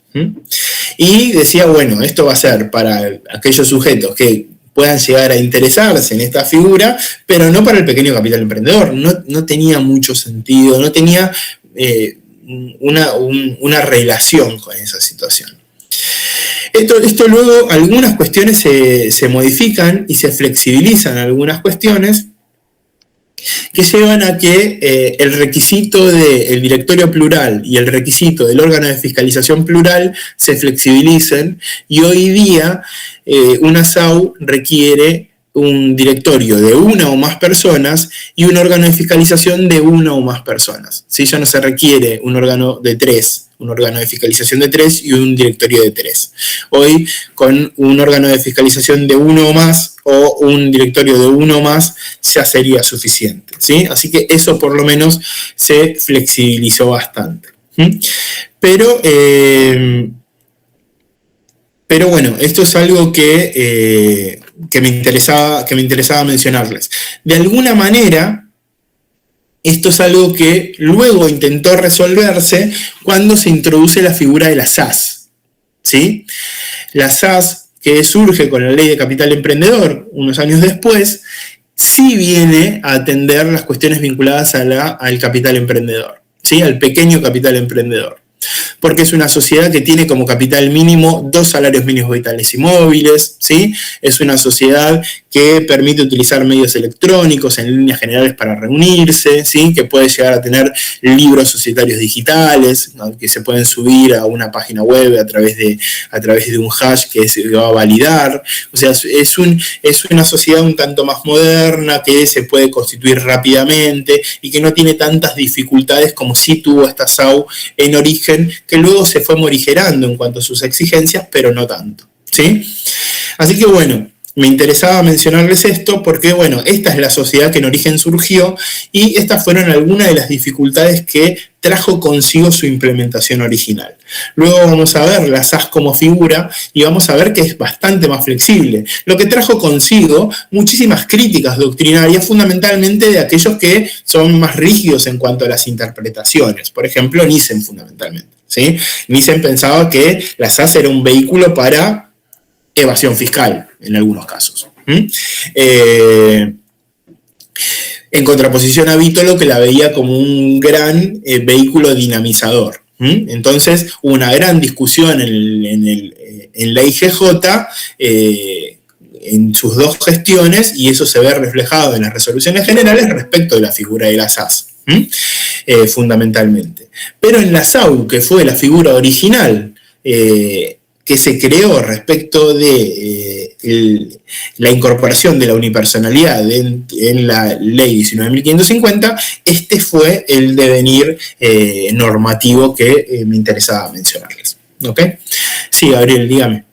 Y decía, bueno, esto va a ser para aquellos sujetos que puedan llegar a interesarse en esta figura, pero no para el pequeño capital emprendedor. No tenía mucho sentido, no tenía una relación con esa situación. Esto luego, algunas cuestiones se modifican y se flexibilizan algunas cuestiones que llevan a que el requisito del directorio plural y el requisito del órgano de fiscalización plural se flexibilicen, y hoy día una SAU requiere un directorio de 1 o más personas y un órgano de fiscalización de 1 o más personas. ¿Sí? Ya no se requiere un órgano de 3, un órgano de fiscalización de 3 y un directorio de 3. Hoy, con un órgano de fiscalización de 1 o más o un directorio de 1 o más, ya sería suficiente, ¿sí? Así que eso por lo menos se flexibilizó bastante. Pero bueno, esto es algo que me interesaba mencionarles. De alguna manera, esto es algo que luego intentó resolverse cuando se introduce la figura de la SAS, ¿sí? La SAS, que surge con la ley de capital emprendedor unos años después, sí viene a atender las cuestiones vinculadas al capital emprendedor, ¿sí? Al pequeño capital emprendedor. Porque es una sociedad que tiene como capital mínimo 2 salarios mínimos vitales y móviles, ¿sí? Es una sociedad que permite utilizar medios electrónicos en líneas generales para reunirse, ¿sí? Que puede llegar a tener libros societarios digitales, ¿no? Que se pueden subir a una página web a través de un hash que se va a validar. O sea, es una sociedad un tanto más moderna que se puede constituir rápidamente y que no tiene tantas dificultades como sí tuvo esta SAU en origen, que luego se fue morigerando en cuanto a sus exigencias, pero no tanto, ¿sí? Así que bueno, me interesaba mencionarles esto porque, bueno, esta es la sociedad que en origen surgió y estas fueron algunas de las dificultades que trajo consigo su implementación original. Luego vamos a ver la SAS como figura y vamos a ver que es bastante más flexible, lo que trajo consigo muchísimas críticas doctrinarias, fundamentalmente de aquellos que son más rígidos en cuanto a las interpretaciones, por ejemplo, Nissen fundamentalmente, ¿sí? Nissen pensaba que la SAS era un vehículo para evasión fiscal, en algunos casos. En contraposición a Vítolo, que la veía como un gran vehículo dinamizador. Entonces, hubo una gran discusión en la IGJ en sus 2 gestiones, y eso se ve reflejado en las resoluciones generales respecto de la figura de la SAS, fundamentalmente. Pero en la SAU, que fue la figura original, que se creó respecto de la incorporación de la unipersonalidad en la ley 19.550, este fue el devenir normativo que me interesaba mencionarles. ¿Ok? Sí, Gabriel, dígame.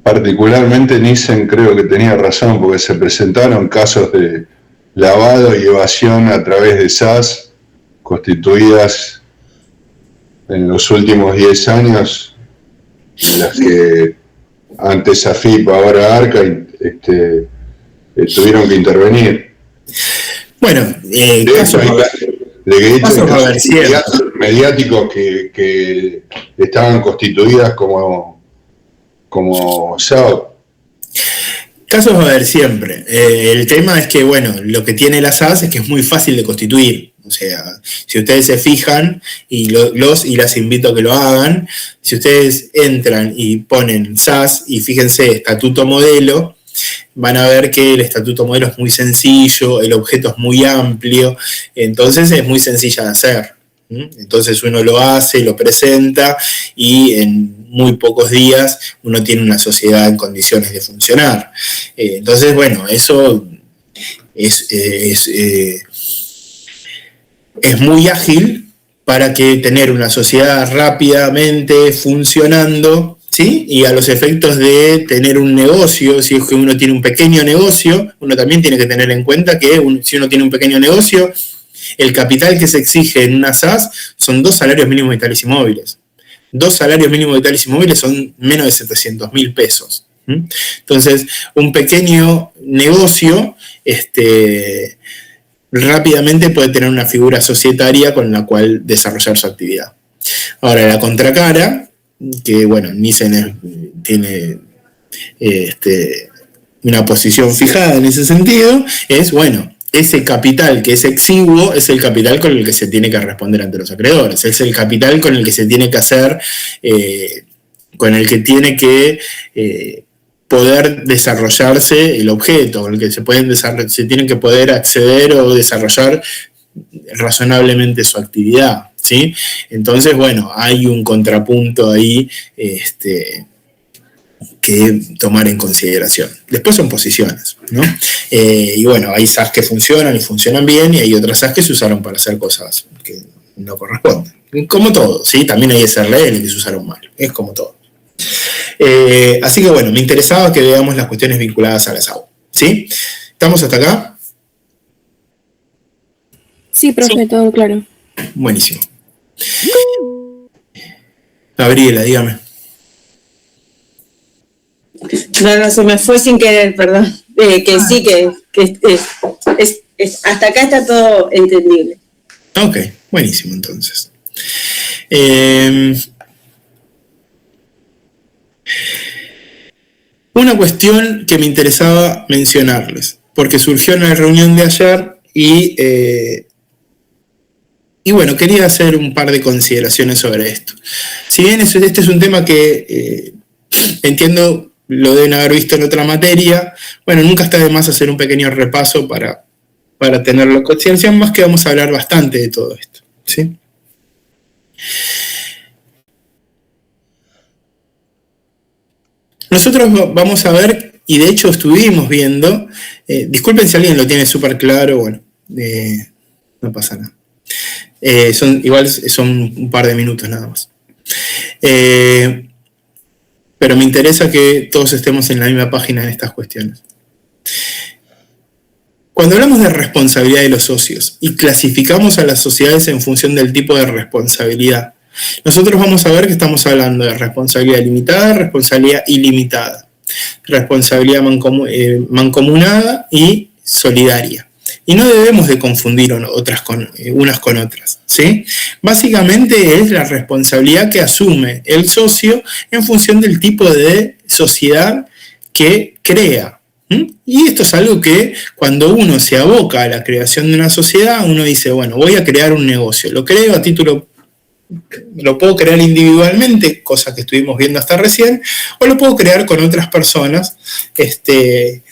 Particularmente Nissen creo que tenía razón, porque se presentaron casos de lavado y evasión a través de SAS constituidas en los últimos 10 años, en las que antes AFIP, ahora ARCA, tuvieron que intervenir. Bueno, casos mediáticos que estaban constituidas como SAO. Casos va a haber siempre. El tema es que, bueno, lo que tiene la SAS es que es muy fácil de constituir. O sea, si ustedes se fijan, y las invito a que lo hagan, si ustedes entran y ponen SAS y fíjense estatuto modelo, van a ver que el estatuto modelo es muy sencillo, el objeto es muy amplio, entonces es muy sencilla de hacer. Entonces uno lo hace, lo presenta y en muy pocos días uno tiene una sociedad en condiciones de funcionar. Entonces, bueno, eso es muy ágil para que tener una sociedad rápidamente funcionando, ¿sí? Y a los efectos de tener un negocio, si es que uno tiene un pequeño negocio, uno también tiene que tener en cuenta que si uno tiene un pequeño negocio, el capital que se exige en una SAS son 2 salarios mínimos vitales y móviles. 2 salarios mínimos vitales y móviles son menos de 700.000 pesos. Entonces, un pequeño negocio rápidamente puede tener una figura societaria con la cual desarrollar su actividad. Ahora, la contracara, que bueno, Nissen tiene una posición fijada en ese sentido, es, bueno, ese capital que es exiguo es el capital con el que se tiene que responder ante los acreedores, es el capital con el que se tiene que hacer, con el que tiene que poder desarrollarse el objeto, con el que se tienen que poder acceder o desarrollar razonablemente su actividad, ¿sí? Entonces, bueno, hay un contrapunto ahí que tomar en consideración. Después son posiciones, ¿no? Y bueno, hay SAS que funcionan y funcionan bien, y hay otras SAS que se usaron para hacer cosas que no corresponden. Como todo, ¿sí? También hay SRL que se usaron mal, es como todo. Así que bueno, me interesaba que veamos las cuestiones vinculadas a la SAU, ¿sí? ¿Estamos hasta acá? Sí, profe, todo claro. Buenísimo. Gabriela, dígame. No, se me fue sin querer, perdón. Sí, que hasta acá está todo entendible. Ok, buenísimo entonces. Una cuestión que me interesaba mencionarles, porque surgió en la reunión de ayer y bueno, quería hacer un par de consideraciones sobre esto. Si bien este es un tema que entiendo lo deben haber visto en otra materia, bueno, nunca está de más hacer un pequeño repaso para tenerlo en consideración, más que vamos a hablar bastante de todo esto, ¿sí? Nosotros vamos a ver, y de hecho estuvimos viendo, disculpen si alguien lo tiene súper claro, bueno, no pasa nada. Igual son un par de minutos nada más. Pero me interesa que todos estemos en la misma página en estas cuestiones. Cuando hablamos de responsabilidad de los socios y clasificamos a las sociedades en función del tipo de responsabilidad, nosotros vamos a ver que estamos hablando de responsabilidad limitada, responsabilidad ilimitada, responsabilidad mancomunada y solidaria. Y no debemos de confundir unas con otras, ¿sí? Básicamente es la responsabilidad que asume el socio en función del tipo de sociedad que crea. Y esto es algo que cuando uno se aboca a la creación de una sociedad, uno dice, bueno, voy a crear un negocio. Lo creo a título, lo puedo crear individualmente, cosa que estuvimos viendo hasta recién, o lo puedo crear con otras personas que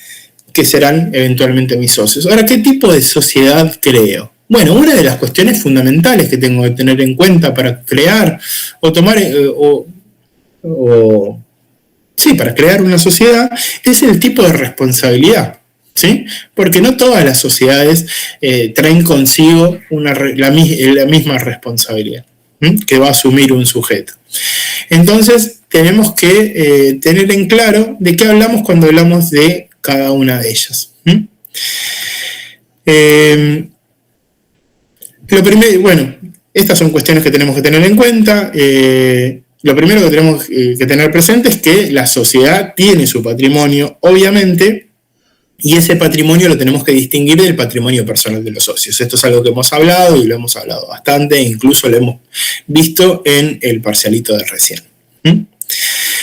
serán eventualmente mis socios. Ahora, ¿qué tipo de sociedad creo? Bueno, una de las cuestiones fundamentales que tengo que tener en cuenta para crear o tomar para crear una sociedad es el tipo de responsabilidad, ¿sí? Porque no todas las sociedades traen consigo la misma responsabilidad que va a asumir un sujeto. Entonces, tenemos que tener en claro de qué hablamos cuando hablamos de cada una de ellas. Lo primero, bueno, estas son cuestiones que tenemos que tener en cuenta. Lo primero que tenemos que tener presente es que la sociedad tiene su patrimonio, obviamente, y ese patrimonio lo tenemos que distinguir del patrimonio personal de los socios. Esto es algo que hemos hablado y lo hemos hablado bastante, incluso lo hemos visto en el parcialito de recién.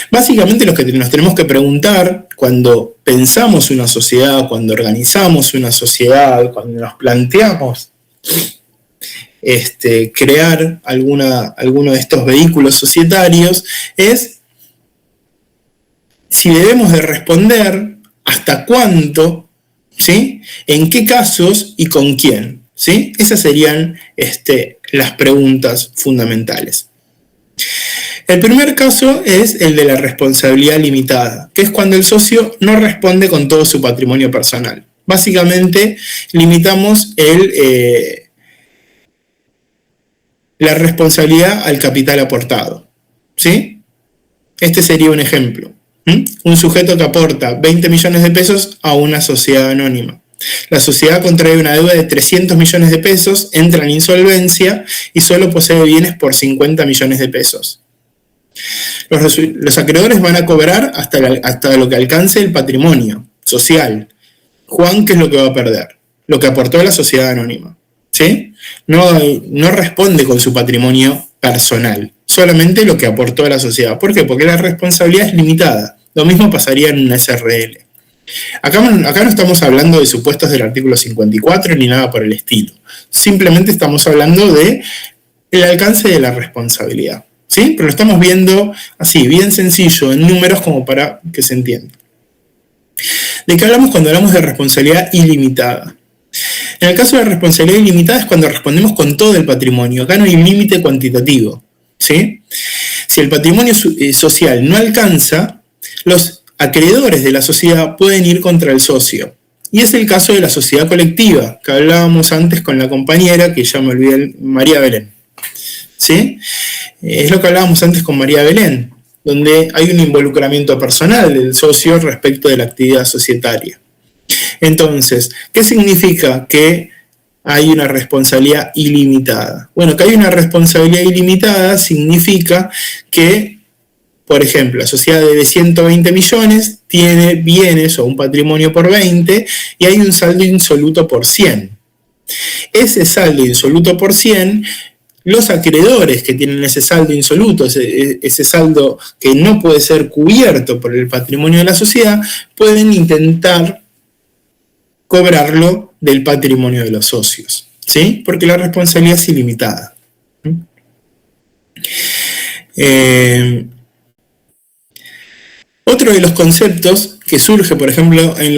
Básicamente lo que nos tenemos que preguntar cuando pensamos una sociedad, cuando organizamos una sociedad, cuando nos planteamos crear alguno de estos vehículos societarios, es si debemos de responder, hasta cuánto, ¿sí? En qué casos y con quién, ¿sí? Esas serían las preguntas fundamentales. El primer caso es el de la responsabilidad limitada, que es cuando el socio no responde con todo su patrimonio personal. Básicamente, limitamos la responsabilidad al capital aportado, ¿sí? Este sería un ejemplo. Un sujeto que aporta 20 millones de pesos a una sociedad anónima. La sociedad contrae una deuda de 300 millones de pesos, entra en insolvencia y solo posee bienes por 50 millones de pesos. Los acreedores van a cobrar hasta lo que alcance el patrimonio social. Juan, ¿qué es lo que va a perder? Lo que aportó a la sociedad anónima, ¿sí? No responde con su patrimonio personal, solamente lo que aportó a la sociedad. ¿Por qué? Porque la responsabilidad es limitada. Lo mismo pasaría en una SRL. Acá no estamos hablando de supuestos del artículo 54 ni nada por el estilo. Simplemente estamos hablando del alcance de la responsabilidad, ¿sí? Pero lo estamos viendo así, bien sencillo, en números como para que se entienda. ¿De qué hablamos cuando hablamos de responsabilidad ilimitada? En el caso de la responsabilidad ilimitada es cuando respondemos con todo el patrimonio. Acá no hay límite cuantitativo, ¿sí? Si el patrimonio social no alcanza, los acreedores de la sociedad pueden ir contra el socio. Y es el caso de la sociedad colectiva, que hablábamos antes con la compañera, que ya me olvidé, María Belén, ¿sí? Es lo que hablábamos antes con María Belén, donde hay un involucramiento personal del socio respecto de la actividad societaria. Entonces, ¿qué significa que hay una responsabilidad ilimitada? Bueno, que hay una responsabilidad ilimitada significa que, por ejemplo, la sociedad debe 120 millones, tiene bienes o un patrimonio por 20 y hay un saldo insoluto por 100. Ese saldo insoluto por 100 los acreedores que tienen ese saldo insoluto, ese saldo que no puede ser cubierto por el patrimonio de la sociedad, pueden intentar cobrarlo del patrimonio de los socios, ¿sí? Porque la responsabilidad es ilimitada. Otro de los conceptos que surge, por ejemplo, en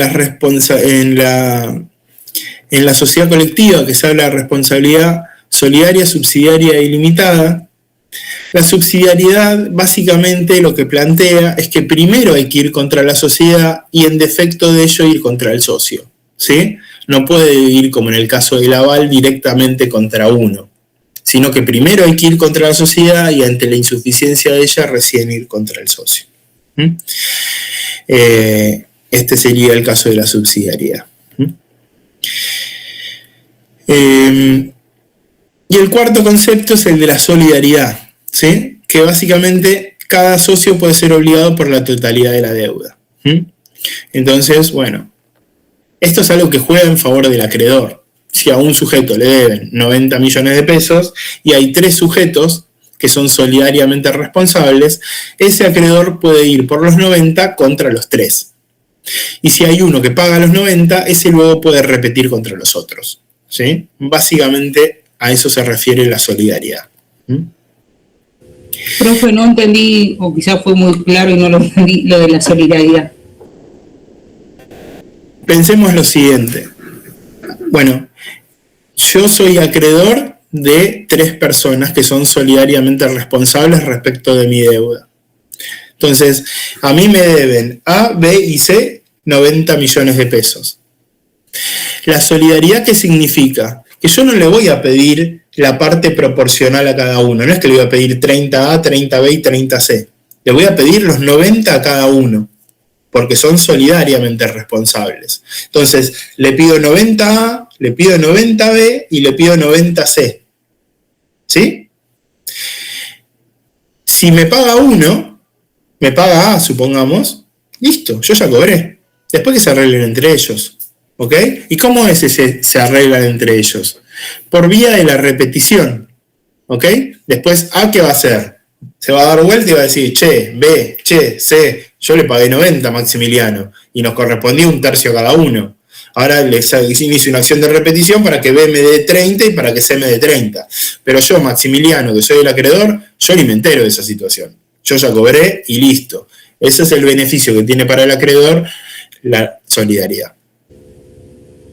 la sociedad colectiva, que se habla de responsabilidad solidaria, subsidiaria e ilimitada, la subsidiariedad básicamente lo que plantea es que primero hay que ir contra la sociedad y en defecto de ello ir contra el socio, ¿sí? No puede ir, como en el caso del aval, directamente contra uno, sino que primero hay que ir contra la sociedad y ante la insuficiencia de ella recién ir contra el socio. Este sería el caso de la subsidiariedad. Y el cuarto concepto es el de la solidaridad, ¿sí? Que básicamente cada socio puede ser obligado por la totalidad de la deuda. Entonces, bueno, esto es algo que juega en favor del acreedor. Si a un sujeto le deben 90 millones de pesos y hay 3 sujetos que son solidariamente responsables, ese acreedor puede ir por los 90 contra los 3. Y si hay uno que paga los 90, ese luego puede repetir contra los otros, ¿sí? Básicamente a eso se refiere la solidaridad. Profe, no entendí, o quizás fue muy claro y no lo entendí, lo de la solidaridad. Pensemos lo siguiente. Bueno, yo soy acreedor de 3 personas que son solidariamente responsables respecto de mi deuda. Entonces, a mí me deben A, B y C 90 millones de pesos. La solidaridad, ¿qué significa? Que yo no le voy a pedir la parte proporcional a cada uno. No es que le voy a pedir 30A, 30B y 30C. Le voy a pedir los 90 a cada uno, porque son solidariamente responsables. Entonces, le pido 90A, le pido 90B y le pido 90C. ¿Sí? Si me paga uno, me paga A, supongamos, listo, yo ya cobré. Después que se arreglen entre ellos. ¿Ok? ¿Y cómo es ese se arreglan entre ellos? Por vía de la repetición. ¿Ok? Después, A, ¿qué va a hacer? Se va a dar vuelta y va a decir, che, B, che, C, yo le pagué 90 a Maximiliano y nos correspondía 1/3 a cada uno. Ahora les inicio una acción de repetición para que B me dé 30 y para que C me dé 30. Pero yo, Maximiliano, que soy el acreedor, yo ni me entero de esa situación. Yo ya cobré y listo. Ese es el beneficio que tiene para el acreedor la solidaridad.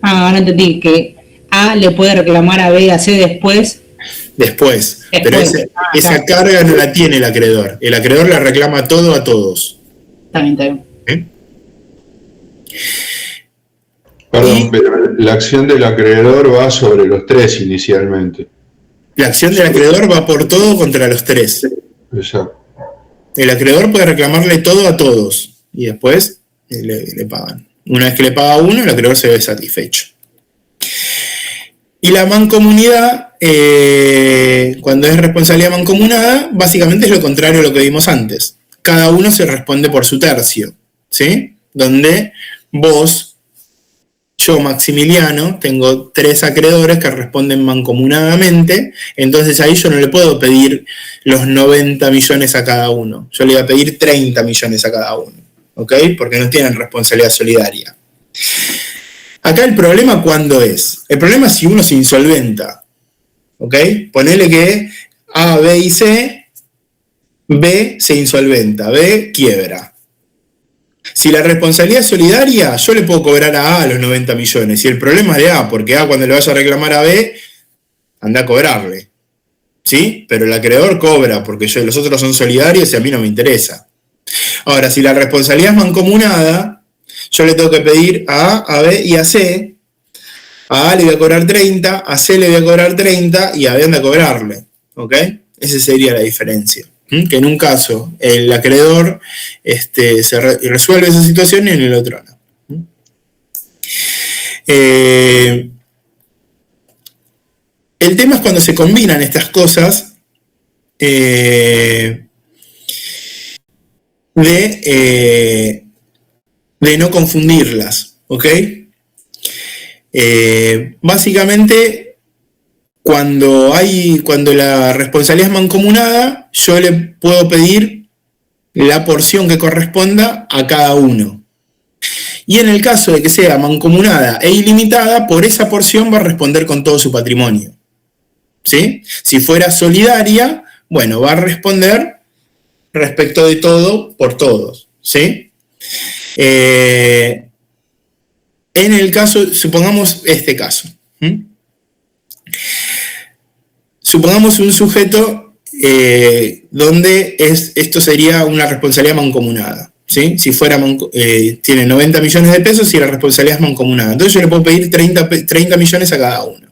Ahora entendí que A le puede reclamar a B y a C después. Pero esa carga no la tiene el acreedor. El acreedor le reclama todo a todos. Está bien. Perdón, pero la acción del acreedor va sobre los 3 inicialmente. La acción del acreedor va por todo contra los 3. Exacto. El acreedor puede reclamarle todo a todos y después le pagan. Una vez que le paga uno, el acreedor se ve satisfecho. Y la mancomunidad, cuando es responsabilidad mancomunada, básicamente es lo contrario a lo que vimos antes. Cada uno se responde por su tercio, ¿sí? Donde vos, yo, Maximiliano, tengo 3 acreedores que responden mancomunadamente, entonces ahí yo no le puedo pedir los 90 millones a cada uno. Yo le voy a pedir 30 millones a cada uno, ¿ok? Porque no tienen responsabilidad solidaria. Acá el problema, ¿cuándo es? El problema es si uno se insolventa, ¿ok? Ponele que A, B y C, B se insolventa, B quiebra. Si la responsabilidad es solidaria, yo le puedo cobrar a A los 90 millones. Y el problema es de A, porque A cuando le vaya a reclamar a B, anda a cobrarle, ¿sí? Pero el acreedor cobra, porque los otros son solidarios y a mí no me interesa. Ahora, si la responsabilidad es mancomunada, yo le tengo que pedir a A, a B y a C. A A le voy a cobrar 30, a C le voy a cobrar 30 y a B anda a cobrarle, ¿ok? Esa sería la diferencia. Que en un caso el acreedor se resuelve esa situación y en el otro no. El tema es cuando se combinan estas cosas de no confundirlas, ¿ok? Básicamente cuando la responsabilidad es mancomunada, yo le puedo pedir la porción que corresponda a cada uno. Y en el caso de que sea mancomunada e ilimitada, por esa porción va a responder con todo su patrimonio. ¿Sí? Si fuera solidaria, bueno, va a responder respecto de todo por todos. ¿Sí? En el caso, supongamos este caso. Supongamos un sujeto donde esto sería una responsabilidad mancomunada. ¿Sí? Si fuera tiene 90 millones de pesos y la responsabilidad es mancomunada. Entonces yo le puedo pedir 30 millones a cada uno.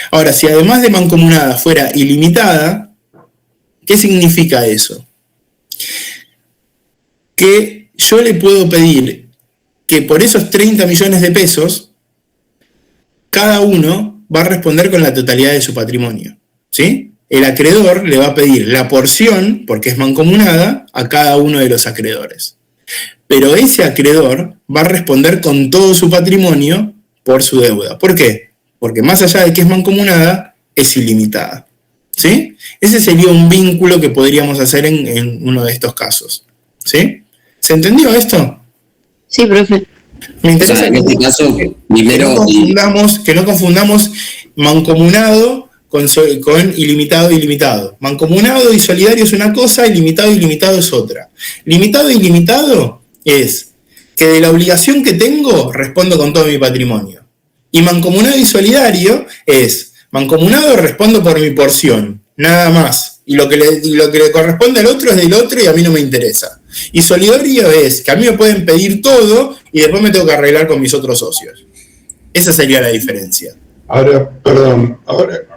Ahora, si además de mancomunada fuera ilimitada, ¿qué significa eso? Que yo le puedo pedir que por esos 30 millones de pesos, cada uno va a responder con la totalidad de su patrimonio. ¿Sí? El acreedor le va a pedir la porción, porque es mancomunada, a cada uno de los acreedores. Pero ese acreedor va a responder con todo su patrimonio por su deuda. ¿Por qué? Porque más allá de que es mancomunada, es ilimitada. ¿Sí? Ese sería un vínculo que podríamos hacer en uno de estos casos. ¿Sí? ¿Se entendió esto? Sí, profe. Me interesa en este caso, primero, que no confundamos mancomunado con ilimitado e ilimitado. Mancomunado y solidario es una cosa, ilimitado es otra. Limitado e ilimitado es que de la obligación que tengo respondo con todo mi patrimonio. Y mancomunado y solidario es, mancomunado respondo por mi porción, nada más. Y lo que le corresponde al otro es del otro y a mí no me interesa. Y solidario es que a mí me pueden pedir todo y después me tengo que arreglar con mis otros socios. Esa sería la diferencia. Ahora,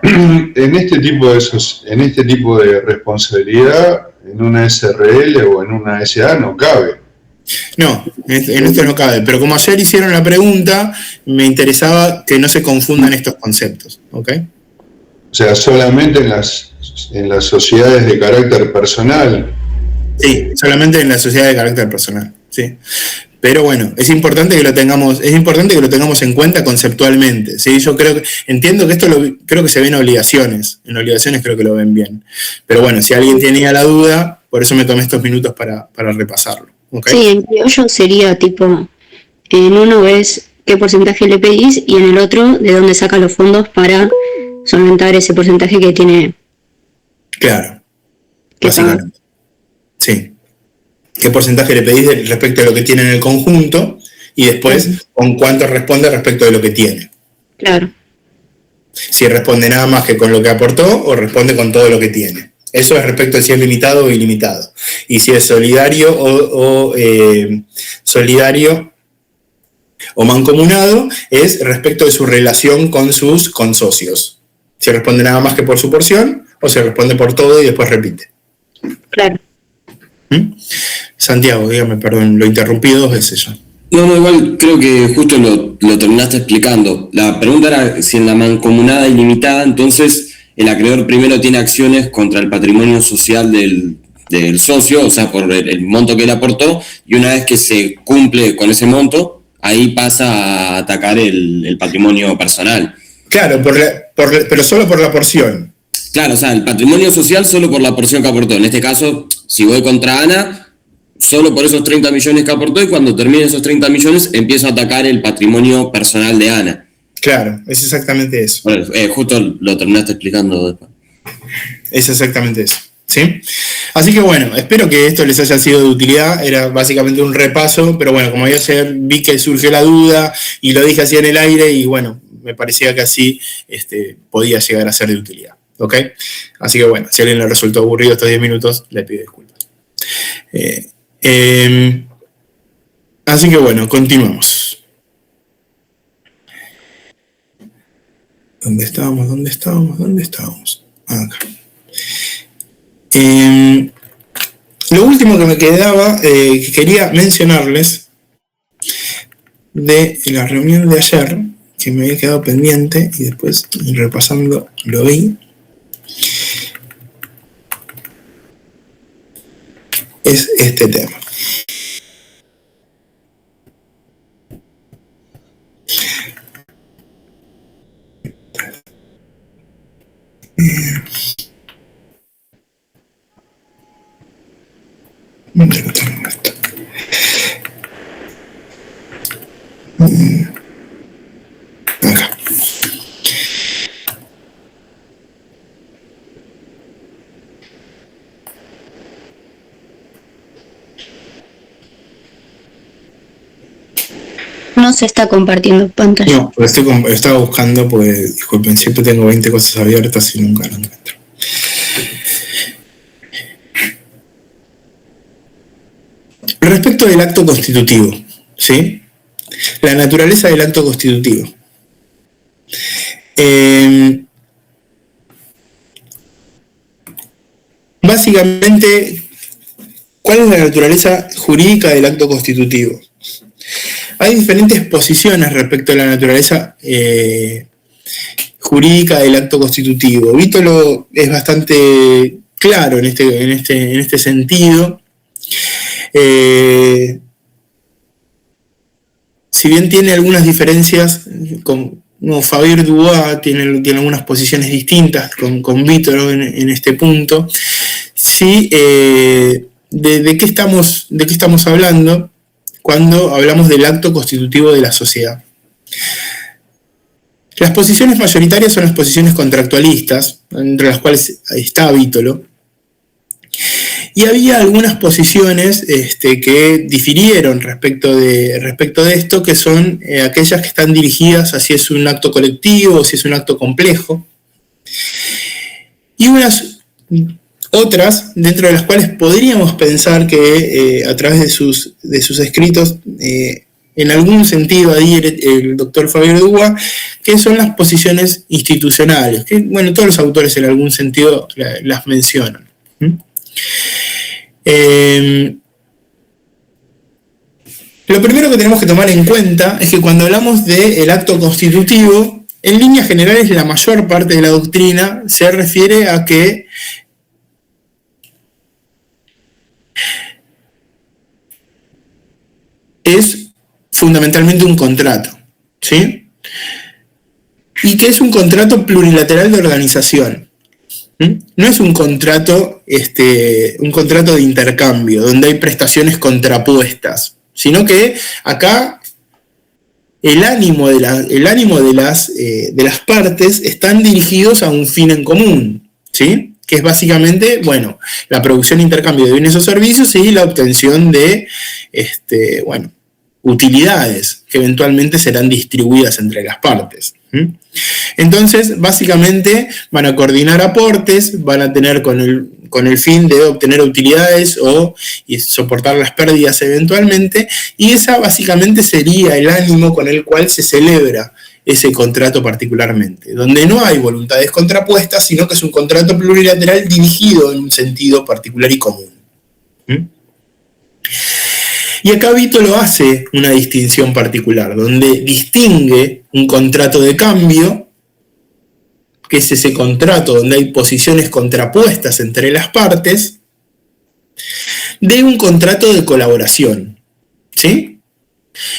en este tipo de responsabilidad, en una SRL o en una SA no cabe. No, en esto no cabe. Pero como ayer hicieron la pregunta, me interesaba que no se confundan estos conceptos. ¿Ok? O sea, solamente en las sociedades de carácter personal. Sí, solamente en la sociedad de carácter personal. Sí. Pero bueno, es importante que lo tengamos en cuenta conceptualmente. ¿Sí? Yo entiendo que esto creo que se ve en obligaciones. En obligaciones creo que lo ven bien. Pero bueno, si alguien tenía la duda, por eso me tomé estos minutos para repasarlo. ¿Okay? Sí, en criollo sería tipo, en uno ves qué porcentaje le pedís y en el otro de dónde saca los fondos para solventar ese porcentaje que tiene. Claro, básicamente. Sí. ¿Qué porcentaje le pedís respecto a lo que tiene en el conjunto? Y después, con cuánto responde respecto de lo que tiene. Claro. Si responde nada más que con lo que aportó o responde con todo lo que tiene. Eso es respecto de si es limitado o ilimitado. Y si es solidario o mancomunado, es respecto de su relación con sus consocios. Si responde nada más que por su porción o si responde por todo y después repite. Claro. Santiago, dígame, perdón, lo interrumpí 2 veces ya. No, igual creo que justo lo terminaste explicando. La pregunta era si en la mancomunada ilimitada, entonces el acreedor primero tiene acciones contra el patrimonio social del socio, o sea, por el monto que él aportó, y una vez que se cumple con ese monto, ahí pasa a atacar el patrimonio personal. Claro, pero solo por la porción. Claro, o sea, el patrimonio social solo por la porción que aportó. En este caso, si voy contra Ana, solo por esos 30 millones que aportó y cuando termine esos 30 millones empiezo a atacar el patrimonio personal de Ana. Claro, es exactamente eso. Bueno, justo lo terminaste explicando después. Es exactamente eso, ¿sí? Así que bueno, espero que esto les haya sido de utilidad. Era básicamente un repaso, pero bueno, como ayer vi que surgió la duda y lo dije así en el aire y bueno, me parecía que así podía llegar a ser de utilidad. ¿Ok? Así que bueno, si a alguien le resultó aburrido estos 10 minutos, le pido disculpas. Así que bueno, continuamos. ¿Dónde estábamos? Acá. Lo último que me quedaba, que quería mencionarles de la reunión de ayer, que me había quedado pendiente y después repasando lo vi, es este tema. Acá. No se está compartiendo pantalla. No, pues estaba buscando, pues, disculpen, siempre tengo 20 cosas abiertas y nunca lo encuentro. Respecto del acto constitutivo, ¿sí? La naturaleza del acto constitutivo. Básicamente, ¿cuál es la naturaleza jurídica del acto constitutivo? Hay diferentes posiciones respecto a la naturaleza jurídica del acto constitutivo. Vítolo es bastante claro en este sentido. Si bien tiene algunas diferencias, como Fabien Dubois tiene algunas posiciones distintas con Vítolo en este punto, sí, ¿de qué estamos hablando cuando hablamos del acto constitutivo de la sociedad? Las posiciones mayoritarias son las posiciones contractualistas, entre las cuales está Vítolo, y había algunas posiciones que difirieron respecto de esto, que son aquellas que están dirigidas a si es un acto colectivo o si es un acto complejo, y otras, dentro de las cuales podríamos pensar que a través de sus escritos, en algún sentido adhiere el doctor Fabien Dubois, que son las posiciones institucionales, que bueno, todos los autores en algún sentido las mencionan. Lo primero que tenemos que tomar en cuenta es que cuando hablamos del acto constitutivo, en líneas generales la mayor parte de la doctrina se refiere a que es fundamentalmente un contrato, ¿sí? Y que es un contrato plurilateral de organización. No es un contrato de intercambio, donde hay prestaciones contrapuestas, sino que acá el ánimo de las partes están dirigidos a un fin en común, ¿sí? Que es básicamente, bueno, la producción e intercambio de bienes o servicios y la obtención de, utilidades que eventualmente serán distribuidas entre las partes. Entonces, básicamente, van a coordinar aportes, van a tener con el fin de obtener utilidades y soportar las pérdidas eventualmente, y esa básicamente sería el ánimo con el cual se celebra ese contrato particularmente, donde no hay voluntades contrapuestas, sino que es un contrato plurilateral dirigido en un sentido particular y común. Y acá Vítolo hace una distinción particular, donde distingue un contrato de cambio, que es ese contrato donde hay posiciones contrapuestas entre las partes, de un contrato de colaboración, ¿sí?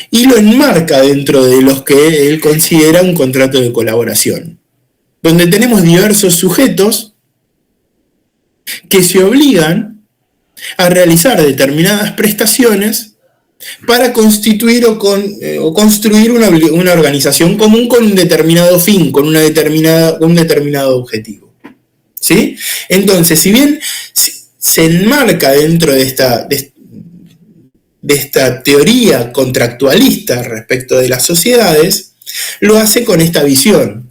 Y lo enmarca dentro de los que él considera un contrato de colaboración, donde tenemos diversos sujetos que se obligan a realizar determinadas prestaciones para constituir o construir una organización común con un determinado fin, con un determinado objetivo, ¿sí? Entonces, si bien se enmarca dentro de esta teoría contractualista respecto de las sociedades, lo hace con esta visión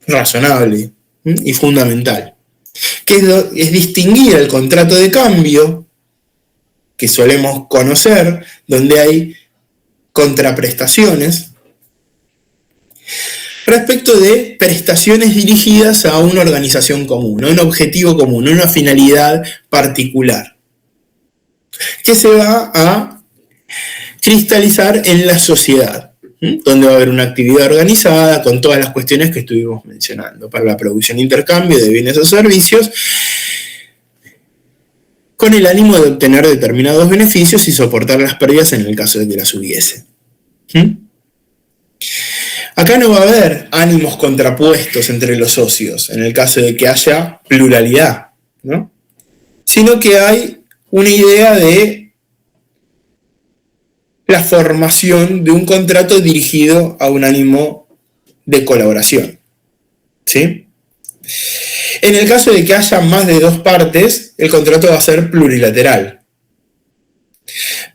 razonable y fundamental, que es distinguir el contrato de cambio que solemos conocer, donde hay contraprestaciones, respecto de prestaciones dirigidas a una organización común, a un objetivo común, a una finalidad particular, que se va a cristalizar en la sociedad, donde va a haber una actividad organizada con todas las cuestiones que estuvimos mencionando, para la producción e intercambio de bienes o servicios, con el ánimo de obtener determinados beneficios y soportar las pérdidas en el caso de que las hubiese. Acá no va a haber ánimos contrapuestos entre los socios, en el caso de que haya pluralidad, ¿no? Sino que hay una idea de la formación de un contrato dirigido a un ánimo de colaboración, ¿sí? En el caso de que haya más de dos partes, el contrato va a ser plurilateral.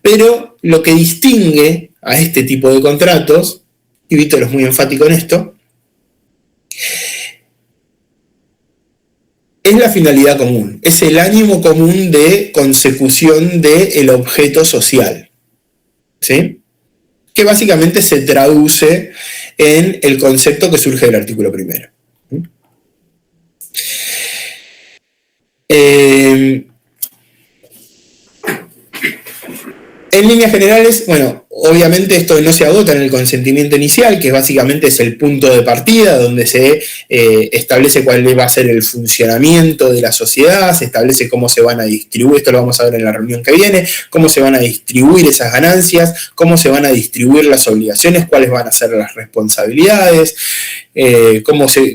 Pero lo que distingue a este tipo de contratos, y Víctor es muy enfático en esto, es la finalidad común, es el ánimo común de consecución del objeto social, ¿sí? Que básicamente se traduce en el concepto que surge del artículo primero. En líneas generales, bueno, obviamente esto no se agota en el consentimiento inicial, que básicamente es el punto de partida donde se establece cuál va a ser el funcionamiento de la sociedad, se establece cómo se van a distribuir, esto lo vamos a ver en la reunión que viene, cómo se van a distribuir esas ganancias, cómo se van a distribuir las obligaciones, cuáles van a ser las responsabilidades,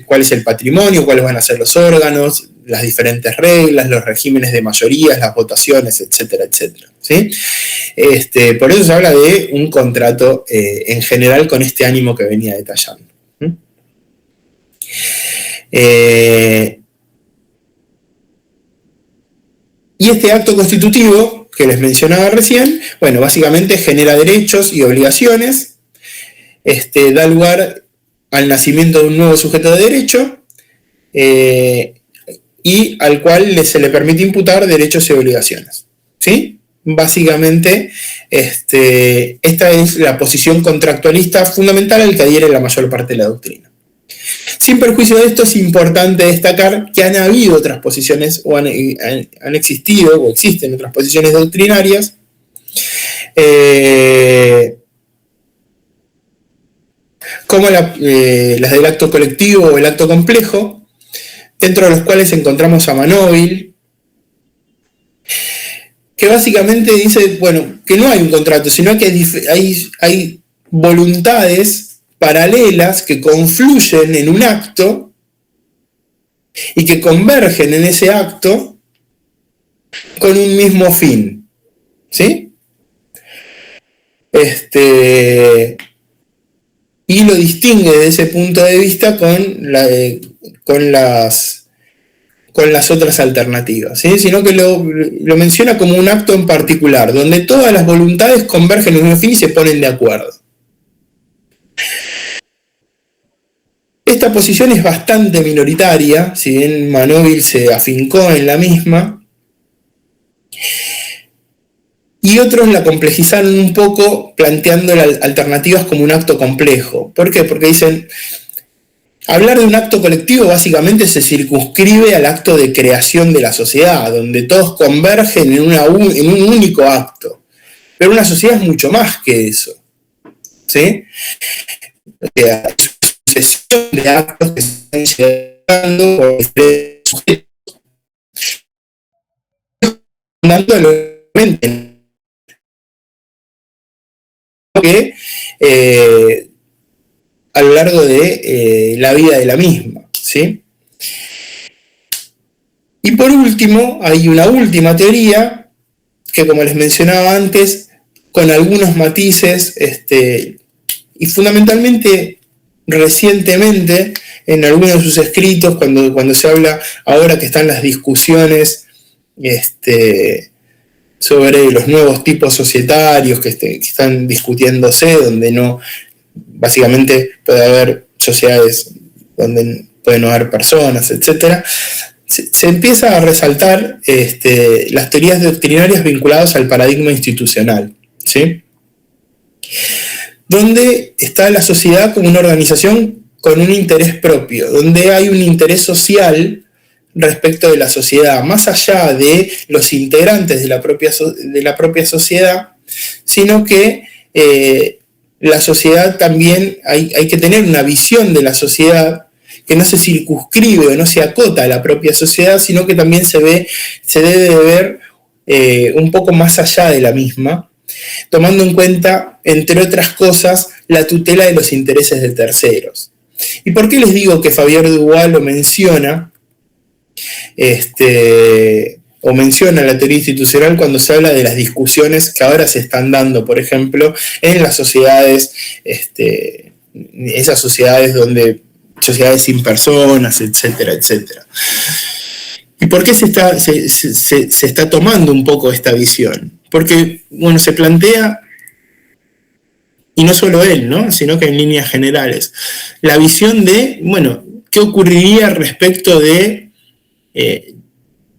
cuál es el patrimonio, cuáles van a ser los órganos, las diferentes reglas, los regímenes de mayorías, las votaciones, etcétera, etcétera, ¿sí? Por eso se habla de un contrato en general con este ánimo que venía detallando. Y este acto constitutivo que les mencionaba recién, bueno, básicamente genera derechos y obligaciones, da lugar al nacimiento de un nuevo sujeto de derecho, y al cual se le permite imputar derechos y obligaciones, ¿sí? Básicamente, esta es la posición contractualista fundamental al que adhiere la mayor parte de la doctrina. Sin perjuicio de esto, es importante destacar que han habido otras posiciones, o han existido, o existen otras posiciones doctrinarias, como las del acto colectivo o el acto complejo, dentro de los cuales encontramos a Manóvil, que básicamente dice, bueno, que no hay un contrato, sino que hay voluntades paralelas que confluyen en un acto y que convergen en ese acto con un mismo fin, ¿sí? Y lo distingue desde ese punto de vista con las otras alternativas, ¿sí? Sino que lo menciona como un acto en particular, donde todas las voluntades convergen en un fin y se ponen de acuerdo. Esta posición es bastante minoritaria, si bien Manóvil se afincó en la misma, y otros la complejizaron un poco planteando las alternativas como un acto complejo. ¿Por qué? Porque dicen, hablar de un acto colectivo básicamente se circunscribe al acto de creación de la sociedad, donde todos convergen en un único acto. Pero una sociedad es mucho más que eso, ¿sí? O sea, es una sucesión de actos que se están llevando por diferentes sujetos. Que a lo largo de la vida de la misma, ¿sí? Y por último, hay una última teoría que, como les mencionaba antes, con algunos matices, y fundamentalmente recientemente en algunos de sus escritos, cuando se habla ahora que están las discusiones sobre los nuevos tipos societarios que están discutiéndose, donde no, básicamente puede haber sociedades donde pueden no haber personas, etc. Se empieza a resaltar las teorías doctrinarias vinculadas al paradigma institucional, ¿sí? Donde está la sociedad como una organización con un interés propio, donde hay un interés social respecto de la sociedad, más allá de los integrantes de la propia sociedad, sino que la sociedad también, hay que tener una visión de la sociedad que no se circunscribe o no se acota a la propia sociedad, sino que también se debe de ver un poco más allá de la misma, tomando en cuenta, entre otras cosas, la tutela de los intereses de terceros. ¿Y por qué les digo que Fabián Dubois lo menciona? O menciona la teoría institucional cuando se habla de las discusiones que ahora se están dando, por ejemplo, en las sociedades, esas sociedades sociedades sin personas, etcétera, etcétera. ¿Y por qué se está tomando un poco esta visión? Porque, bueno, se plantea, y no solo él, ¿no?, sino que en líneas generales, la visión de, bueno, ¿qué ocurriría respecto de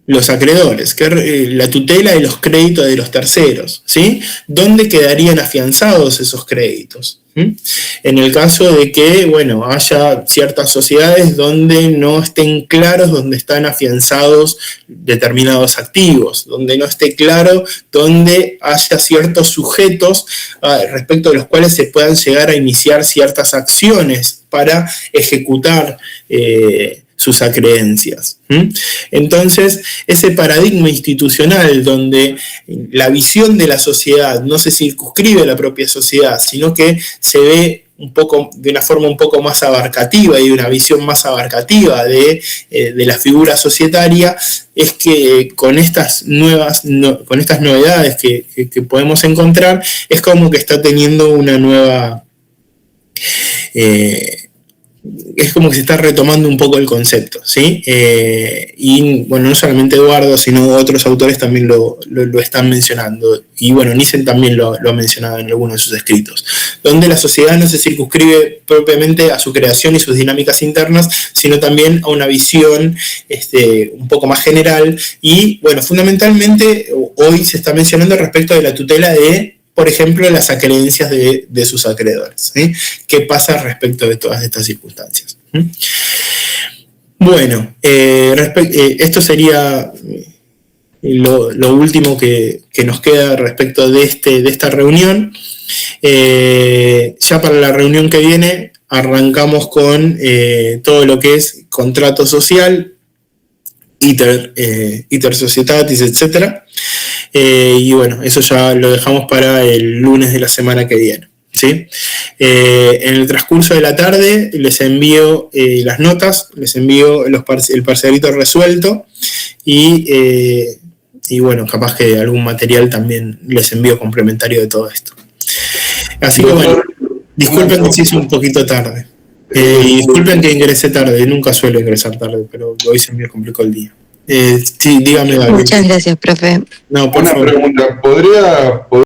los acreedores? La tutela de los créditos de los terceros, ¿sí? ¿Dónde quedarían afianzados esos créditos? En el caso de que, bueno, haya ciertas sociedades donde no estén claros dónde están afianzados determinados activos, donde no esté claro dónde haya ciertos sujetos respecto de los cuales se puedan llegar a iniciar ciertas acciones para ejecutar sus acreencias. Entonces, ese paradigma institucional donde la visión de la sociedad no se circunscribe a la propia sociedad, sino que se ve de una forma un poco más abarcativa y de una visión más abarcativa de la figura societaria, es que con estas novedades que podemos encontrar, es como que está teniendo una nueva... es como que se está retomando un poco el concepto, ¿sí? Y bueno, no solamente Eduardo, sino otros autores también lo están mencionando. Y bueno, Nissen también lo ha mencionado en algunos de sus escritos, donde la sociedad no se circunscribe propiamente a su creación y sus dinámicas internas, sino también a una visión un poco más general. Y bueno, fundamentalmente hoy se está mencionando respecto de la tutela de, por ejemplo, las acreencias de sus acreedores, ¿sí? ¿Qué pasa respecto de todas estas circunstancias? Bueno, esto sería lo último que nos queda respecto de esta reunión. Ya para la reunión que viene arrancamos con todo lo que es contrato social, iter societatis, etcétera. Y bueno, eso ya lo dejamos para el lunes de la semana que viene, ¿sí? En el transcurso de la tarde les envío las notas, les envío el parcialito resuelto y bueno, capaz que algún material también les envío complementario de todo esto. Así que bueno, disculpen que se hizo un poquito tarde. Y disculpen que ingresé tarde, nunca suelo ingresar tarde, pero hoy se me complicó el día. Sí, dígame, David. Muchas gracias, profe. No, por favor. Una pregunta, ¿podría